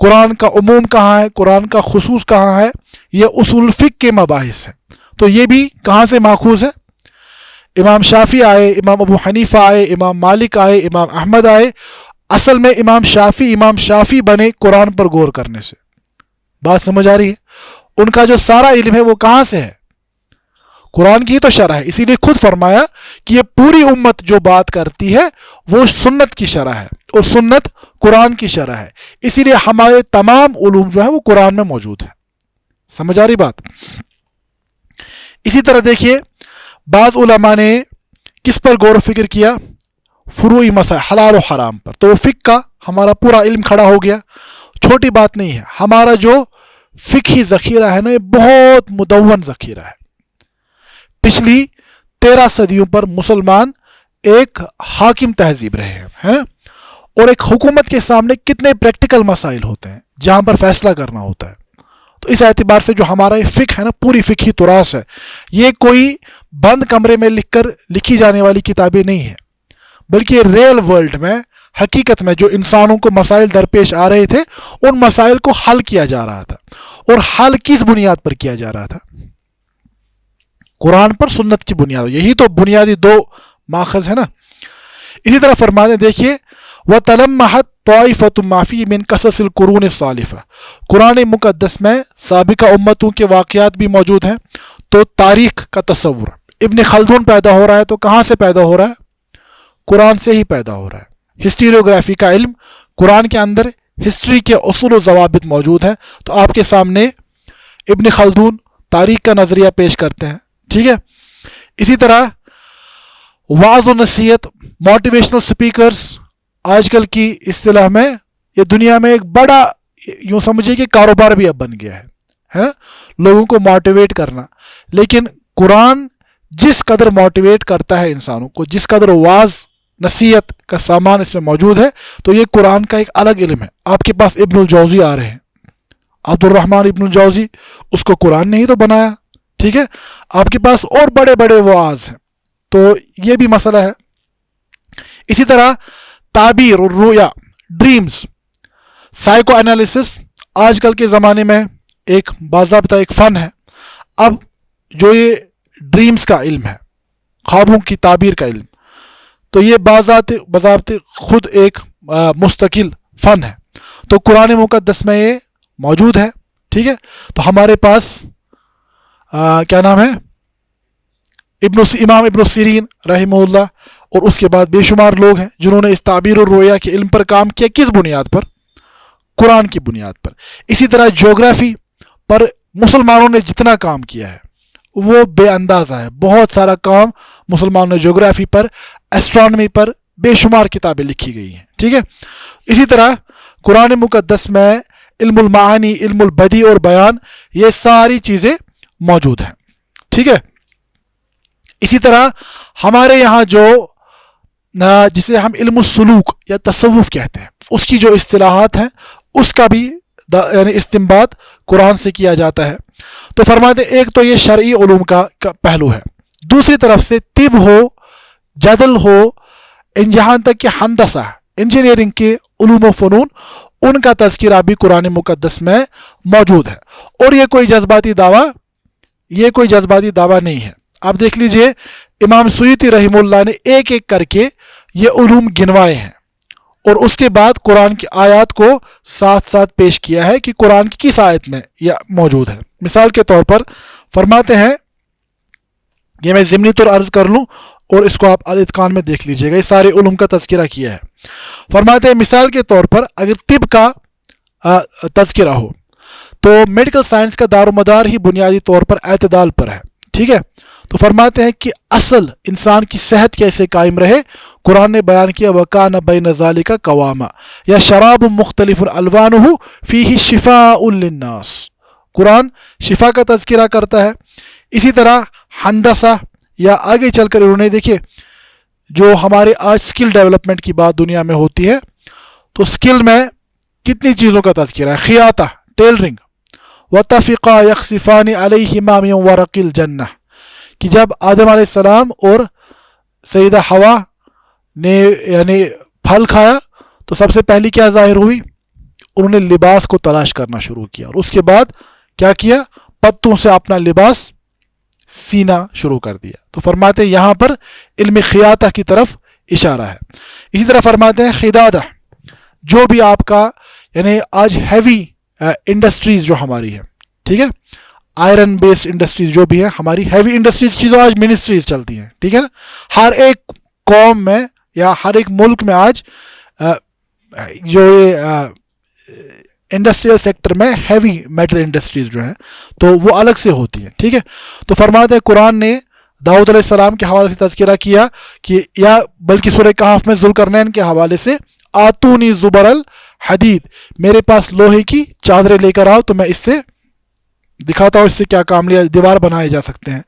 قرآن کا عموم کہاں ہے, قرآن کا خصوص کہاں ہے, یہ اصول فقہ کے مباحث ہیں. تو یہ بھی کہاں سے ماخوذ ہے؟ امام شافعی آئے, امام ابو حنیفہ آئے, امام مالک آئے, امام احمد آئے. اصل میں امام شافعی بنے قرآن پر غور کرنے سے. بات سمجھ آ رہی ہے؟ ان کا جو سارا علم ہے وہ کہاں سے ہے؟ قرآن کی تو شرح ہے. اسی لیے خود فرمایا کہ یہ پوری امت جو بات کرتی ہے وہ سنت کی شرح ہے, اور سنت قرآن کی شرح ہے. اسی لیے ہمارے تمام علوم جو ہے وہ قرآن میں موجود ہے. سمجھ آ رہی بات؟ اسی طرح دیکھیے, بعض علماء نے کس پر غور و فکر کیا؟ فروعی مسائل, حلال و حرام پر. تو وہ فقہ کا ہمارا پورا علم کھڑا ہو گیا. چھوٹی بات نہیں ہے. ہمارا جو فقہی ذخیرہ ہے نا, یہ بہت مدون ذخیرہ ہے. پچھلی 13 صدیوں پر مسلمان ایک حاکم تہذیب رہے ہیں, ہے نا, اور ایک حکومت کے سامنے کتنے پریکٹیکل مسائل ہوتے ہیں جہاں پر فیصلہ کرنا ہوتا ہے. تو اس اعتبار سے جو ہمارا یہ فقہ ہے نا, پوری فقہی تراث ہے. یہ کوئی بند کمرے میں لکھی جانے والی کتابیں نہیں ہیں, بلکہ ریئل ورلڈ میں, حقیقت میں جو انسانوں کو مسائل درپیش آ رہے تھے, ان مسائل کو حل کیا جا رہا تھا. اور حل کس بنیاد پر کیا جا رہا تھا؟ قرآن پر, سنت کی بنیاد. یہی تو بنیادی 2 ماخذ ہے نا. اسی طرح فرماتے ہیں, دیکھیے, وَتَلَمَّحَتْ طَائِفَةٌ مَا فِيهِ مِنْ قَصَصِ الْقُرُونِ الصَّالِفَةِ. قرآن مقدس میں سابقہ امتوں کے واقعات بھی موجود ہیں. تو تاریخ کا تصور, ابن خلدون پیدا ہو رہا ہے تو کہاں سے پیدا ہو رہا ہے؟ قرآن سے ہی پیدا ہو رہا ہے. ہسٹریوگرافی کا علم, قرآن کے اندر ہسٹری کے اصول و ضوابط موجود ہیں. تو آپ کے سامنے ابن خلدون تاریخ کا نظریہ پیش کرتے ہیں. ٹھیک ہے. اسی طرح وعظ و نصیحت, موٹیویشنل سپیکرز, آج کل کی اصطلاح میں یہ دنیا میں ایک بڑا, یوں سمجھے کہ کاروبار بھی اب بن گیا ہے نا, لوگوں کو موٹیویٹ کرنا. لیکن قرآن جس قدر موٹیویٹ کرتا ہے انسانوں کو, جس قدر وعظ نصیحت کا سامان اس میں موجود ہے, تو یہ قرآن کا ایک الگ علم ہے. آپ کے پاس ابن الجوزی آ رہے ہیں, عبد الرحمن ابن الجوزی, اس کو قرآن نے ہی تو بنایا. ٹھیک ہے. آپ کے پاس اور بڑے بڑے وعاظ ہیں. تو یہ بھی مسئلہ ہے. اسی طرح تعبیر اور رؤیا, ڈریمز, سائیکو انالیسس آج کل کے زمانے میں ایک باضابطہ ایک فن ہے. اب جو یہ ڈریمز کا علم ہے, خوابوں کی تعبیر کا علم, تو یہ بذات خود ایک مستقل فن ہے. تو قرآن مقدس میں یہ موجود ہے. ٹھیک ہے. تو ہمارے پاس کیا نام ہے, امام ابن سیرین رحمہ اللہ, اور اس کے بعد بے شمار لوگ ہیں جنہوں نے اس تعبیر اور رویا کے علم پر کام کیا. کس بنیاد پر؟ قرآن کی بنیاد پر. اسی طرح جغرافی پر مسلمانوں نے جتنا کام کیا ہے وہ بے اندازہ ہے. بہت سارا کام مسلمانوں نے جغرافی پر, ایسٹرانومی پر بے شمار کتابیں لکھی گئی ہیں. ٹھیک ہے. اسی طرح قرآن مقدس میں علم المعانی, علم البدی اور بیان, یہ ساری چیزیں موجود ہیں. ٹھیک ہے. اسی طرح ہمارے یہاں جو جسے ہم علم السلوک یا تصوف کہتے ہیں, اس کی جو اصطلاحات ہیں اس کا بھی یعنی استنباط قرآن سے کیا جاتا ہے. تو فرماتے ایک تو یہ شرعی علوم کا پہلو ہے, دوسری طرف سے طب ہو, جدل ہو, جہاں تک کہ ہندسہ, انجینئرنگ کے علوم و فنون, ان کا تذکرہ بھی قرآن مقدس میں موجود ہے. اور یہ کوئی جذباتی دعویٰ نہیں ہے. آپ دیکھ لیجئے, امام سیوطی رحمہ اللہ نے ایک ایک کر کے یہ علوم گنوائے ہیں, اور اس کے بعد قرآن کی آیات کو ساتھ ساتھ پیش کیا ہے کہ قرآن کی کس آیت میں یہ موجود ہے. مثال کے طور پر فرماتے ہیں, یہ میں ضمنی طور عرض کر لوں اور اس کو آپ الاتقان میں دیکھ لیجئے گا, یہ سارے علوم کا تذکرہ کیا ہے. فرماتے ہیں مثال کے طور پر اگر طب کا تذکرہ ہو تو میڈیکل سائنس کا دار و مدار ہی بنیادی طور پر اعتدال پر ہے. ٹھیک ہے. تو فرماتے ہیں کہ اصل انسان کی صحت کیسے قائم رہے, قرآن نے بیان کیا وَكَانَ بَيْنَ ذَلِكَ قَوَامًا یا شراب مختلف الوانہ فیہ شفاء للناس. قرآن شفا کا تذکرہ کرتا ہے. اسی طرح ہندسہ, یا آگے چل کر انہوں نے دیکھیے جو ہمارے آج سکل ڈیولپمنٹ کی بات دنیا میں ہوتی ہے, تو سکل میں کتنی چیزوں کا تذکرہ ہے. خیاطہ, ٹیلرنگ, وَتَفِقَا يَخْصِفَانِ عَلَيْهِمَا مِنْ وَرَقِ الْجَنَّةِ, کہ جب آدم علیہ السلام اور سیدہ حوا نے یعنی پھل کھایا تو سب سے پہلی کیا ظاہر ہوئی؟ انہوں نے لباس کو تلاش کرنا شروع کیا اور اس کے بعد کیا کیا؟ پتوں سے اپنا لباس سینا شروع کر دیا. تو فرماتے ہیں یہاں پر علم خیاطہ کی طرف اشارہ ہے. اسی طرح فرماتے ہیں خدادہ، جو بھی آپ کا یعنی آج ہیوی انڈسٹریز جو ہماری ہے، ٹھیک ہے، آئرن بیسڈ انڈسٹریز جو بھی ہے ہماری، ہیوی انڈسٹریز کی جو آج منسٹریز چلتی ہیں، ٹھیک ہے نا، ہر ایک قوم میں یا ہر ایک ملک میں آج جو یہ انڈسٹریل سیکٹر میں ہیوی میٹل انڈسٹریز جو ہیں تو وہ الگ سے ہوتی ہیں، ٹھیک ہے. تو فرماتے ہیں قرآن نے داؤد علیہ السلام کے حوالے سے تذکرہ کیا کہ یا بلکہ سورہ کہف میں ذوالقرنین کے حوالے سے آتونی زبر الحدید، میرے پاس لوہے کی چادریں لے کر آؤ تو میں اس سے دکھاتا ہوں اس سے کیا کام لیا، دیوار بنائے جا سکتے ہیں.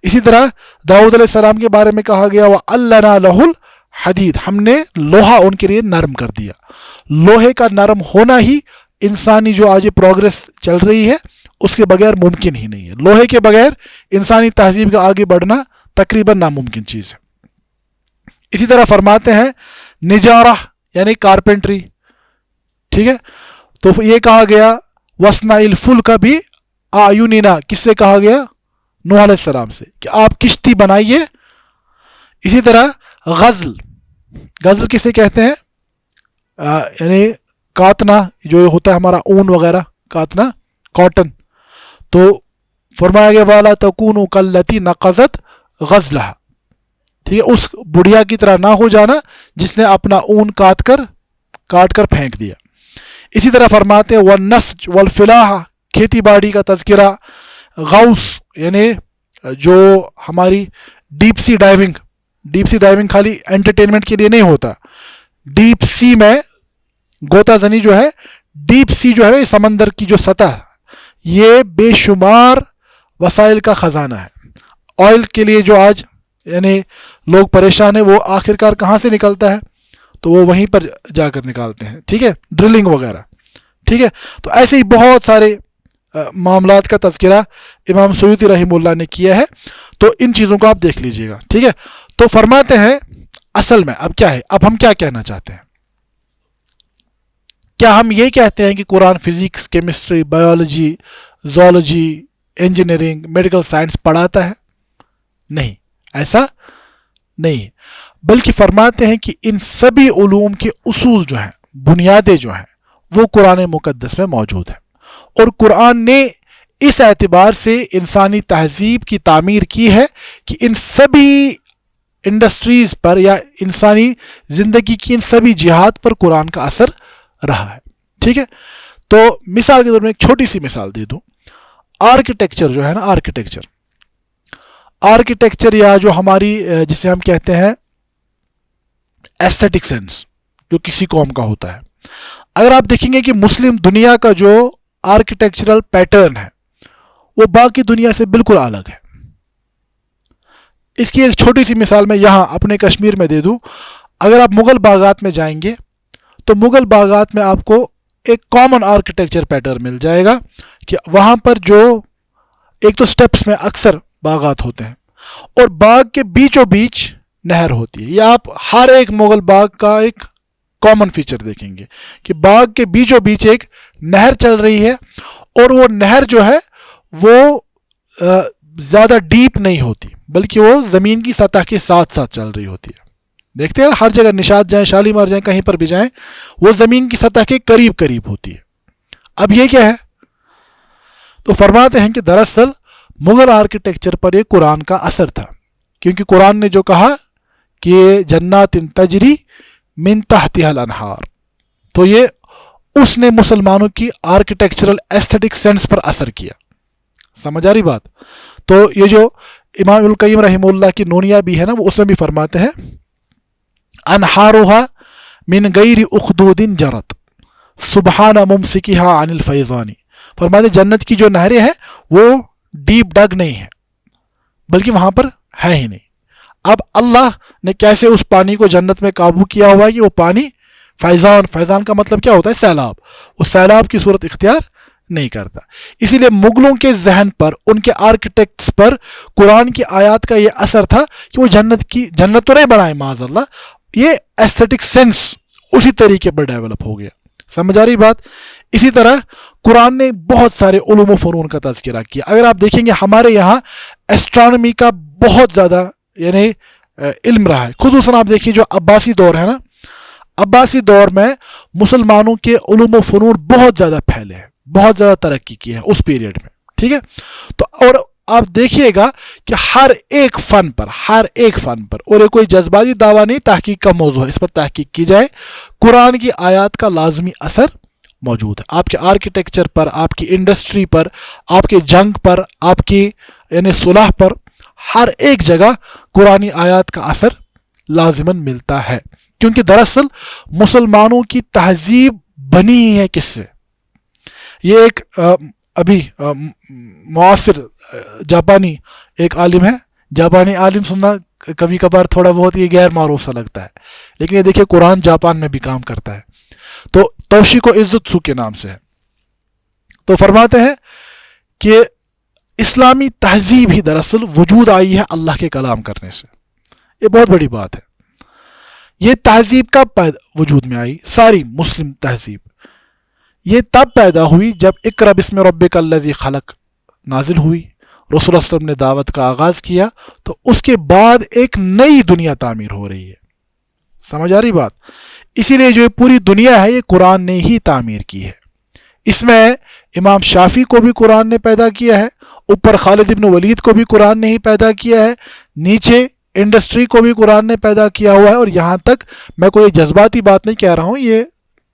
اسی طرح داؤد علیہ السلام کے بارے میں کہا گیا وَعَلَّنَا لَهُ الْحَدِيدِ، ہم نے لوہا ان کے لیے نرم کر دیا. لوہے کا نرم ہونا ہی انسانی جو آج پروگرس چل رہی ہے اس کے بغیر ممکن ہی نہیں ہے. لوہے کے بغیر انسانی تہذیب کا آگے بڑھنا تقریباً ناممکن چیز ہے. اسی طرح فرماتے ہیں نجارہ یعنی کارپینٹری، ٹھیک ہے. تو یہ کہا گیا وَاصْنَعِ الْفُلْكَ بِأَعْيُنِنَا، کس سے کہا گیا؟ نوح علیہ السلام سے، کہ آپ کشتی بنائیے. اسی طرح غزل، غزل کسے کہتے ہیں؟ یعنی کاتنا جو ہوتا ہے ہمارا اون وغیرہ، کاتنا کاٹن. تو فرمایا گیا وَلَا تَكُونُوا كَالَّتِي نَقَضَتْ غَزْلَهَا، ٹھیک ہے، اس بڑھیا کی طرح نہ ہو جانا جس نے اپنا اون کاٹ کر پھینک دیا. اسی طرح فرماتے ہیں وَالنَّسْجِ وَالْفِلَاحَ، کھیتی باڑی کا تذکرہ. غوث یعنی جو ہماری ڈیپ سی ڈائیونگ خالی انٹرٹینمنٹ کے لیے نہیں ہوتا. ڈیپ سی میں غوطہ زنی جو ہے، ڈیپ سی جو ہے سمندر کی جو سطح، یہ بے شمار وسائل کا خزانہ ہے. آئل کے لیے جو آج یعنی لوگ پریشان ہیں وہ آخرکار کہاں سے نکلتا ہے؟ تو وہ وہیں پر جا کر نکالتے ہیں، ٹھیک ہے، ڈرلنگ وغیرہ، ٹھیک ہے. تو ایسے ہی بہت سارے معاملات کا تذکرہ امام سیوطی رحمہ اللہ نے کیا ہے. تو ان چیزوں کو آپ دیکھ لیجئے گا، ٹھیک ہے. تو فرماتے ہیں اصل میں اب کیا ہے، اب ہم کیا کہنا چاہتے ہیں؟ کیا ہم یہ کہتے ہیں کہ Quran physics, chemistry, biology, zoology, engineering, medical science پڑھاتا ہے؟ نہیں، ایسا نہیں. بلکہ فرماتے ہیں کہ ان سبھی علوم کے اصول جو ہیں، بنیادیں جو ہیں، وہ قرآن مقدس میں موجود ہیں. اور قرآن نے اس اعتبار سے انسانی تہذیب کی تعمیر کی ہے کہ ان سبھی انڈسٹریز پر یا انسانی زندگی کی ان سبھی جہات پر قرآن کا اثر رہا ہے، ٹھیک ہے. تو مثال کے طور میں ایک چھوٹی سی مثال دے دوں. آرکیٹیکچر جو ہے نا، آرکیٹیکچر یا جو ہماری جسے ہم کہتے ہیں ایستھیٹک سینس جو کسی قوم کا ہوتا ہے، اگر آپ دیکھیں گے کہ مسلم دنیا کا جو آرکیٹیکچرل پیٹرن ہے وہ باقی دنیا سے بالکل الگ ہے. اس کی ایک چھوٹی سی مثال میں یہاں اپنے کشمیر میں دے دوں. اگر آپ مغل باغات میں جائیں گے تو مغل باغات میں آپ کو ایک کامن آرکیٹیکچر پیٹرن مل جائے گا کہ وہاں پر جو ایک تو سٹیپس میں اکثر باغات ہوتے ہیں اور باغ کے بیچوں بیچ نہر ہوتی ہے. یہ آپ ہر ایک مغل باغ کا ایک کامن فیچر دیکھیں گے کہ باغ کے بیچوں بیچ ایک نہر چل رہی ہے اور وہ نہر جو ہے وہ زیادہ ڈیپ نہیں ہوتی بلکہ وہ زمین کی سطح کے ساتھ ساتھ چل رہی ہوتی ہے. دیکھتے ہیں ہر جگہ نشاط جائیں، شالیمار جائیں، کہیں پر بھی جائیں، وہ زمین کی سطح کے قریب ہوتی ہے. اب یہ کیا ہے؟ تو فرماتے ہیں کہ دراصل مغل آرکیٹیکچر پر یہ قرآن کا اثر تھا، کیونکہ قرآن نے جو کہا کہ جنات تجری من تحتها الانہار، تو یہ اس نے مسلمانوں کی آرکیٹیکچرل ایستھیٹک سینس پر اثر کیا. سمجھ آ رہی بات؟ تو یہ جو امام القیم رحمہ اللہ کی نونیہ بھی ہے نا، وہ اس میں بھی فرماتے ہیں انہارها من غیر اخدود جرت سبحان ممسکها عن الفیضان. فرماتے جنت کی جو نہریں ہیں وہ ڈیپ ڈگ نہیں ہیں بلکہ وہاں پر ہے ہی نہیں. اب اللہ نے کیسے اس پانی کو جنت میں قابو کیا ہوا ہے کہ وہ پانی فیضان کا مطلب کیا ہوتا ہے؟ سیلاب. اس سیلاب کی صورت اختیار نہیں کرتا. اسی لیے مغلوں کے ذہن پر، ان کے آرکیٹیکٹس پر قرآن کی آیات کا یہ اثر تھا کہ وہ جنت تو نہیں بنائے معاذ اللہ، یہ ایستھیٹک سینس اسی طریقے پر ڈیولپ ہو گیا. سمجھ آ رہی بات؟ اسی طرح قرآن نے بہت سارے علوم و فنون کا تذکرہ کیا. اگر آپ دیکھیں گے ہمارے یہاں ایسٹرانومی کا بہت زیادہ یعنی علم رہا ہے. خصوصاً آپ دیکھیے جو عباسی دور ہے نا, عباسی دور میں مسلمانوں کے علوم و فنون بہت زیادہ پھیلے ہیں, بہت زیادہ ترقی کی ہے اس پیریڈ میں. ٹھیک ہے, تو اور آپ دیکھیے گا کہ ہر ایک فن پر اور یہ کوئی جذباتی دعویٰ نہیں, تحقیق کا موضوع ہے, اس پر تحقیق کی جائے, قرآن کی آیات کا لازمی اثر موجود ہے. آپ کے آرکیٹیکچر پر, آپ کی انڈسٹری پر, آپ کے جنگ پر, آپ کی یعنی صلح پر, ہر ایک جگہ قرآنی آیات کا اثر لازماً ملتا ہے. کیونکہ دراصل مسلمانوں کی تہذیب بنی ہے کس سے؟ یہ ایک ابھی معاصر جاپانی ایک عالم ہے. جاپانی عالم سننا کبھی کبھار تھوڑا بہت یہ غیر معروف سا لگتا ہے, لیکن یہ دیکھیں قرآن جاپان میں بھی کام کرتا ہے. تو توشیکو عزتسو کے نام سے ہے. تو فرماتے ہیں کہ اسلامی تہذیب ہی دراصل وجود آئی ہے اللہ کے کلام کرنے سے. یہ بہت بڑی بات ہے. یہ تہذیب کب وجود میں آئی؟ ساری مسلم تہذیب یہ تب پیدا ہوئی جب اقرا بسم ربک الذی خلق نازل ہوئی, رسول اللہ صلی اللہ علیہ وسلم نے دعوت کا آغاز کیا, تو اس کے بعد ایک نئی دنیا تعمیر ہو رہی ہے. سمجھ آ رہی بات؟ اسی لیے جو یہ پوری دنیا ہے یہ قرآن نے ہی تعمیر کی ہے. اس میں امام شافعی کو بھی قرآن نے پیدا کیا ہے, اوپر خالد ابن ولید کو بھی قرآن نے ہی پیدا کیا ہے, نیچے انڈسٹری کو بھی قرآن نے پیدا کیا ہوا ہے. اور یہاں تک میں کوئی جذباتی بات نہیں کہہ رہا ہوں, یہ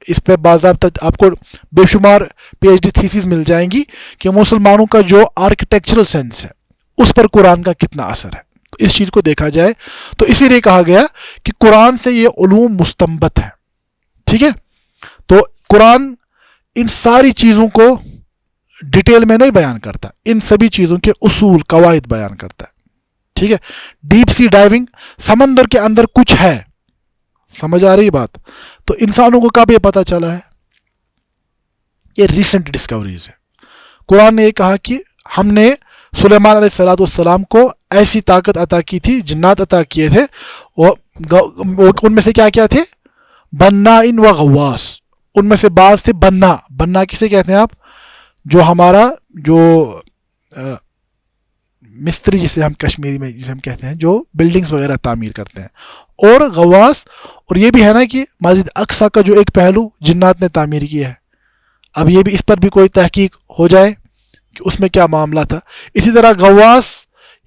اس پہ باضابطہ آپ کو بے شمار پی ایچ ڈی تھیسز مل جائیں گی کہ مسلمانوں کا جو آرکیٹیکچرل سینس ہے اس پر قرآن کا کتنا اثر ہے. تو اس چیز کو دیکھا جائے تو اسی لیے کہا گیا کہ قرآن سے یہ علوم مستنبت ہے. ٹھیک ہے, تو قرآن ان ساری چیزوں کو ڈیٹیل میں نہیں بیان کرتا, ان سبھی چیزوں کے اصول قواعد بیان کرتا ہے. ٹھیک ہے, ڈیپ سی ڈائیونگ, سمندر کے اندر کچھ ہے. سمجھ آ رہی بات؟ تو انسانوں کو کب یہ پتہ چلا ہے؟ یہ ریسنٹ ڈسکوریز ہے. قرآن نے یہ کہا کہ ہم نے سلیمان علیہ السلام کو ایسی طاقت عطا کی تھی, جنات عطا کیے تھے, ان میں سے کیا کیا تھے؟ بنائن و غواص. ان میں سے بعض تھے بنا. بنا کسے کہتے ہیں آپ؟ جو ہمارا جو مستری جسے ہم کشمیری میں جسے ہم کہتے ہیں, جو بلڈنگز وغیرہ تعمیر کرتے ہیں. اور غواص, اور یہ بھی ہے نا کہ مسجد اقصیٰ کا جو ایک پہلو جنات نے تعمیر کیا ہے. اب یہ بھی اس پر بھی کوئی تحقیق ہو جائے کہ اس میں کیا معاملہ تھا. اسی طرح غواص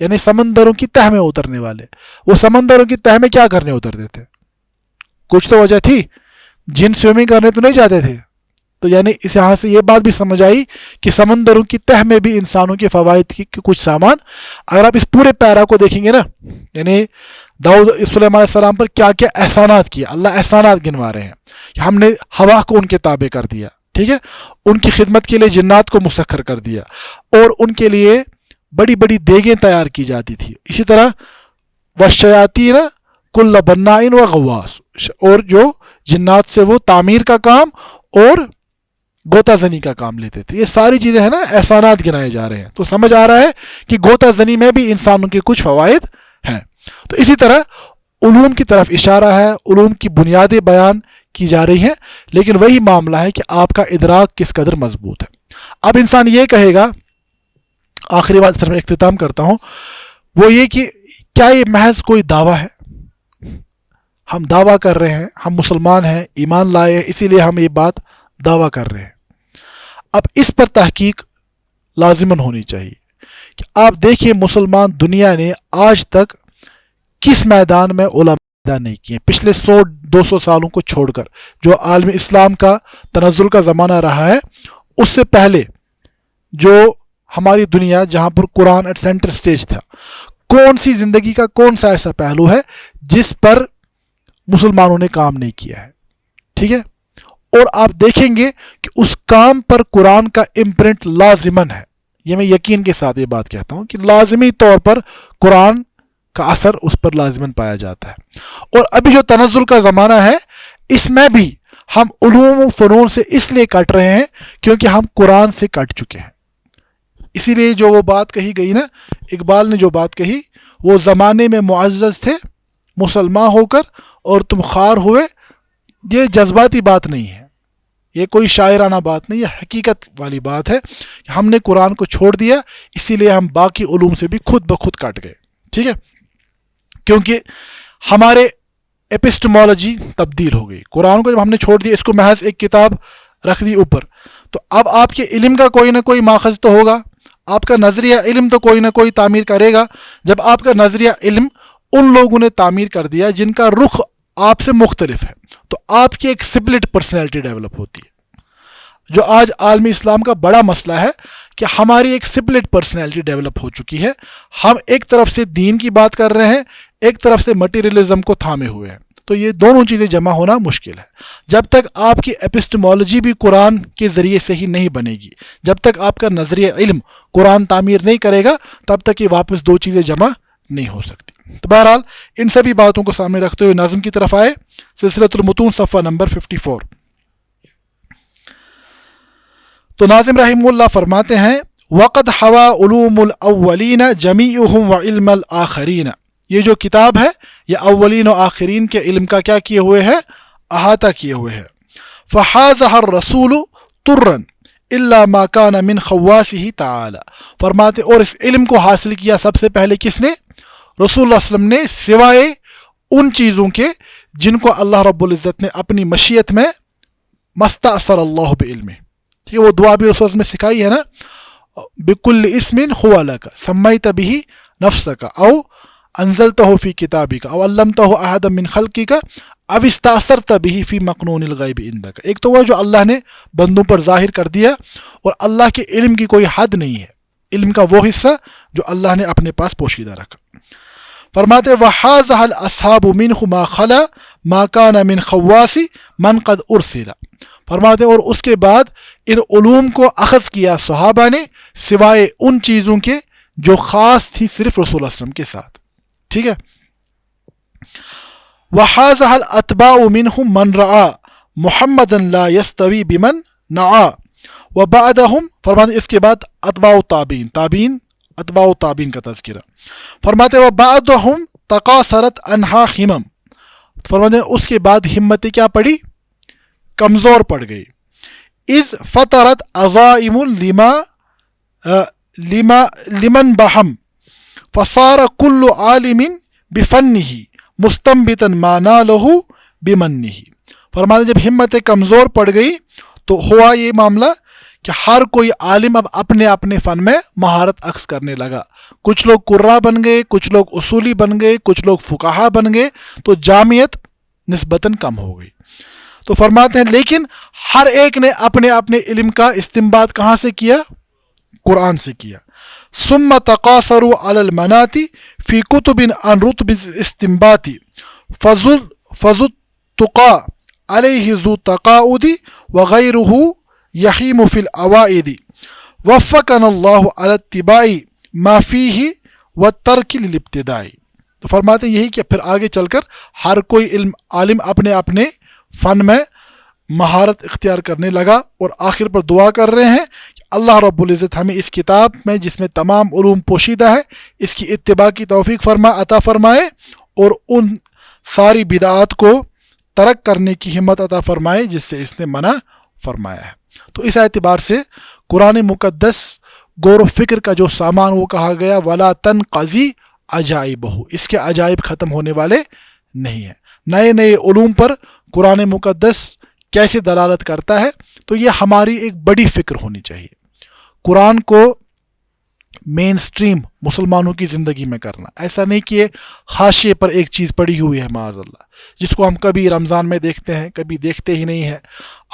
یعنی سمندروں کی تہ میں اترنے والے, وہ سمندروں کی تہ میں کیا کرنے اترتے تھے؟ کچھ تو وجہ تھی, جن سوئمنگ کرنے تو نہیں جاتے تھے. تو یعنی اس یہاں سے یہ بات بھی سمجھ آئی کہ سمندروں کی تہ میں بھی انسانوں کے فوائد کی کچھ سامان. اگر آپ اس پورے پیرا کو دیکھیں گے نا, یعنی داؤد سلیمان علیہ السلام پر کیا کیا احسانات کیے, اللہ احسانات گنوا رہے ہیں کہ ہم نے ہوا کو ان کے تابع کر دیا. ٹھیک ہے, ان کی خدمت کے لیے جنات کو مسخر کر دیا, اور ان کے لیے بڑی بڑی دیگیں تیار کی جاتی تھی. اسی طرح والشیاطین کل بنائن و غواص, اور جو جنات سے وہ تعمیر کا کام اور گوتہ زنی کا کام لیتے تھے. یہ ساری چیزیں ہیں نا احسانات گنائے جا رہے ہیں. تو سمجھ آ رہا ہے کہ گوتہ زنی میں بھی انسانوں کے کچھ فوائد ہیں. تو اسی طرح علوم کی طرف اشارہ ہے, علوم کی بنیادیں بیان کی جا رہی ہیں, لیکن وہی معاملہ ہے کہ آپ کا ادراک کس قدر مضبوط ہے. اب انسان یہ کہے گا, آخری بات پھر میں اختتام کرتا ہوں, وہ یہ کہ کیا یہ محض کوئی دعویٰ ہے؟ ہم دعویٰ کر رہے ہیں, ہم مسلمان ہیں, ایمان لائے ہیں, اسی لیے ہم یہ بات دعویٰ کر رہے ہیں. اب اس پر تحقیق لازماً ہونی چاہیے کہ آپ دیکھیے مسلمان دنیا نے آج تک کس میدان میں علماء پیدا نہیں کیے پچھلے 100-200 سالوں کو چھوڑ کر. جو عالم اسلام کا تنزل کا زمانہ رہا ہے, اس سے پہلے جو ہماری دنیا جہاں پر قرآن ایٹ سینٹر سٹیج تھا, کون سی زندگی کا کون سا ایسا پہلو ہے جس پر مسلمانوں نے کام نہیں کیا ہے؟ ٹھیک ہے, اور آپ دیکھیں گے کہ اس کام پر قرآن کا امپرنٹ لازماً ہے. یہ میں یقین کے ساتھ یہ بات کہتا ہوں کہ لازمی طور پر قرآن کا اثر اس پر لازماً پایا جاتا ہے. اور ابھی جو تنزل کا زمانہ ہے, اس میں بھی ہم علوم و فنون سے اس لیے کٹ رہے ہیں کیونکہ ہم قرآن سے کٹ چکے ہیں. اسی لیے جو وہ بات کہی گئی نا, اقبال نے جو بات کہی, وہ زمانے میں معزز تھے مسلمان ہو کر اور تم خوار ہوئے, یہ جذباتی بات نہیں ہے, یہ کوئی شاعرانہ بات نہیں، یہ حقیقت والی بات ہے کہ ہم نے قرآن کو چھوڑ دیا، اسی لیے ہم باقی علوم سے بھی خود بخود کٹ گئے. ٹھیک ہے، کیونکہ ہمارے ایپسٹمالوجی تبدیل ہو گئی. قرآن کو جب ہم نے چھوڑ دیا، اس کو محض ایک کتاب رکھ دی اوپر، تو اب آپ کے علم کا کوئی نہ کوئی ماخذ تو ہوگا، آپ کا نظریہ علم تو کوئی نہ کوئی تعمیر کرے گا. جب آپ کا نظریہ علم ان لوگوں نے تعمیر کر دیا جن کا رخ آپ سے مختلف ہے، تو آپ کی ایک سپلٹ پرسنالٹی ڈیولپ ہوتی ہے. جو آج عالمی اسلام کا بڑا مسئلہ ہے کہ ہماری ایک سپلٹ پرسنالٹی ڈیولپ ہو چکی ہے. ہم ایک طرف سے دین کی بات کر رہے ہیں، ایک طرف سے مٹیریلزم کو تھامے ہوئے ہیں. تو یہ دونوں چیزیں جمع ہونا مشکل ہے. جب تک آپ کی ایپسٹمالوجی بھی قرآن کے ذریعے سے ہی نہیں بنے گی، جب تک آپ کا نظریہ علم قرآن تعمیر نہیں کرے گا، تب تک یہ واپس دو چیزیں جمع نہیں ہو سکتی. تو بہرحال ان سبھی باتوں کو سامنے رکھتے ہوئے ناظم کی طرف آئے. سلسلۃ المتون صفحہ نمبر 54. تو ناظم رحمہ اللہ فرماتے ہیں وَقَدْ حَوَى عُلُومُ الْأَوَّلِينَ جَمِيعُهُمْ وَعِلْمَ الْآخَرِينَ. یہ جو کتاب ہے یہ اولین و آخرین کے علم کا کیا کیے ہوئے ہے؟ احاطہ کیے ہوئے ہے. فَحَازَهَا الرَّسُولُ طُرًّا إِلَّا مَا كَانَ مِنْ خَوَّاسِهِ تَعَالَى. فرماتے اور اس علم کو حاصل کیا سب سے پہلے کس نے؟ رسول اللہ صلی اللہ علیہ وسلم نے، سوائے ان چیزوں کے جن کو اللہ رب العزت نے اپنی مشیت میں مستأثر اللہ بعلمہ. ٹھیک ہے، وہ دعا بھی رسول اللہ میں سکھائی ہے نا، بِكُلِّ اسْمٍ هُوَ لَكَ سَمَّيْتَ بِهِ نَفْسَكَ أَوْ أَنزَلْتَهُ فِي كِتَابِكَ أَوْ عَلَّمْتَهُ أَحَدًا مِّنْ خَلْقِكَ أَوْ اسْتَأْثَرْتَ بِهِ فِي مَكْنُونِ الْغَيْبِ عِندَكَ. ایک تو وہ جو اللہ نے بندوں پر ظاہر کر دیا، اور اللہ کے علم کی کوئی حد نہیں ہے، علم کا وہ حصہ جو اللہ نے اپنے پاس پوشیدہ رکھا. فرماتے وَحَازَهَا الْأَصْحَابُ مِنْهُ مَا خَلَا مَا كَانَ مِنْ خَوَّاسِ مَنْ قَدْ أُرْسِلَ. فرماتے اور اس کے بعد ان علوم کو اخذ کیا صحابہ نے سوائے ان چیزوں کے جو خاص تھی صرف رسول اللہ صلی اللہ علیہ وسلم کے ساتھ. ٹھیک ہے. وَحَازَهَا الْأَتْبَاعُ مِنْهُمْ مَنْ رَعَى مُحَمَّدًا لَا يَسْتَوِي بِمَنْ نَعَى. وَبَعْدَهُمْ فرماتے اس کے بعد اتباع تابعین اتباع تابعین کا تذکرہ. فرماتے وَبَعْدَهُمْ تَقَاصَرَتْ عَنْهَا ہِمَمْ. فرماتے اس کے بعد ہمتیں کیا پڑی؟ کمزور پڑ گئی. اِذْ فَطَرَتْ عَزَائِمُ لِمَنْ بَحَمْ فَصَارَ كُلُّ عَالِمٍ بِفَنِّهِ مُسْتَنبِطًا مَا نَالَهُ بِمَنِّهِ. فرماتے جب ہمتیں کمزور پڑ گئی تو ہوا یہ معاملہ کہ ہر کوئی عالم اب اپنے اپنے فن میں مہارت اخذ کرنے لگا. کچھ لوگ قراء بن گئے، کچھ لوگ اصولی بن گئے، کچھ لوگ فقہا بن گئے، تو جامعیت نسبتاً کم ہو گئی. تو فرماتے ہیں لیکن ہر ایک نے اپنے اپنے علم کا استنباط کہاں سے کیا؟ قرآن سے کیا. ثم تقاصروا علی المناط فی کتب عن رتب استنباط فذو التقى علیہ ذو تقاعد وغیرہ یحیم فی الاوائد وفقنا اللہ علی اتباع ما فیہ والترک للابتداء. تو فرماتے ہیں یہی کہ پھر آگے چل کر ہر کوئی عالم اپنے اپنے فن میں مہارت اختیار کرنے لگا، اور آخر پر دعا کر رہے ہیں کہ اللہ رب العزت ہمیں اس کتاب میں جس میں تمام علوم پوشیدہ ہے اس کی اتباع کی توفیق عطا فرمائے، اور ان ساری بدعات کو ترک کرنے کی ہمت عطا فرمائے جس سے اس نے منع فرمایا ہے. تو اس اعتبار سے قرآن مقدس غور و فکر کا جو سامان وہ کہا گیا وَلَا تَنْقَضِي عَجَائِبُهُ، اس کے عجائب ختم ہونے والے نہیں ہیں. نئے نئے علوم پر قرآن مقدس کیسے دلالت کرتا ہے، تو یہ ہماری ایک بڑی فکر ہونی چاہیے. قرآن کو مین سٹریم مسلمانوں کی زندگی میں کرنا، ایسا نہیں کہ حاشیے پر ایک چیز پڑی ہوئی ہے معاذ اللہ، جس کو ہم کبھی رمضان میں دیکھتے ہیں کبھی دیکھتے ہی نہیں ہیں.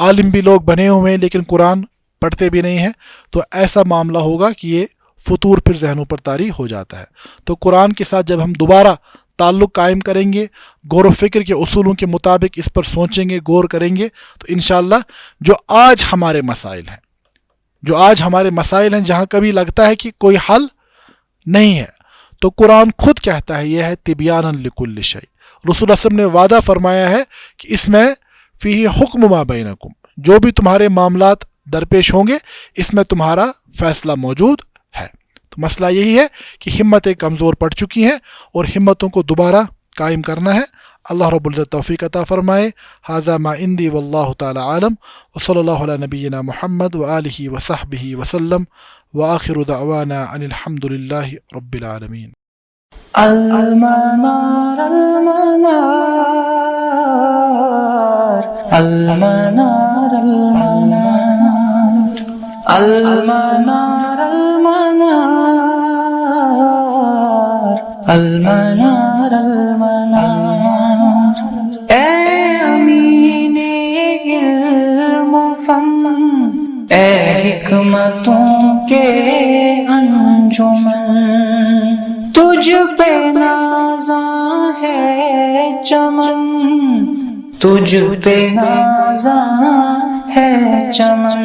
عالم بھی لوگ بنے ہوئے ہیں لیکن قرآن پڑھتے بھی نہیں ہیں. تو ایسا معاملہ ہوگا کہ یہ فطور پھر ذہنوں پر طاری ہو جاتا ہے. تو قرآن کے ساتھ جب ہم دوبارہ تعلق قائم کریں گے، غور و فکر کے اصولوں کے مطابق اس پر سوچیں گے، غور کریں گے، تو انشاءاللہ جو آج ہمارے مسائل ہیں جہاں کبھی لگتا ہے کہ کوئی حل نہیں ہے، تو قرآن خود کہتا ہے یہ ہے تبیانا لکل شیء. رسول اللہ صلی اللہ علیہ وسلم نے وعدہ فرمایا ہے کہ اس میں فیہ حکم ما بینکم، جو بھی تمہارے معاملات درپیش ہوں گے اس میں تمہارا فیصلہ موجود ہے. تو مسئلہ یہی ہے کہ ہمتیں کمزور پڑ چکی ہیں اور ہمتوں کو دوبارہ قائم کرنا ہے. اللہ رب العزت توفیق عطا فرمائے. ھذا ما عندی واللہ تعالی عالم وصلی اللہ علی نبینا محمد وآلہ وصحبہ وسلم وآخر دعوانا ان الحمد للہ رب العالمین. المنار المنار المنار المنار المنار المنار المنار اے امین علم و فن اے حکمتوں کے انجمن تجھ پہ نازاں ہے چمن تجھ پہ نازاں ہے چمن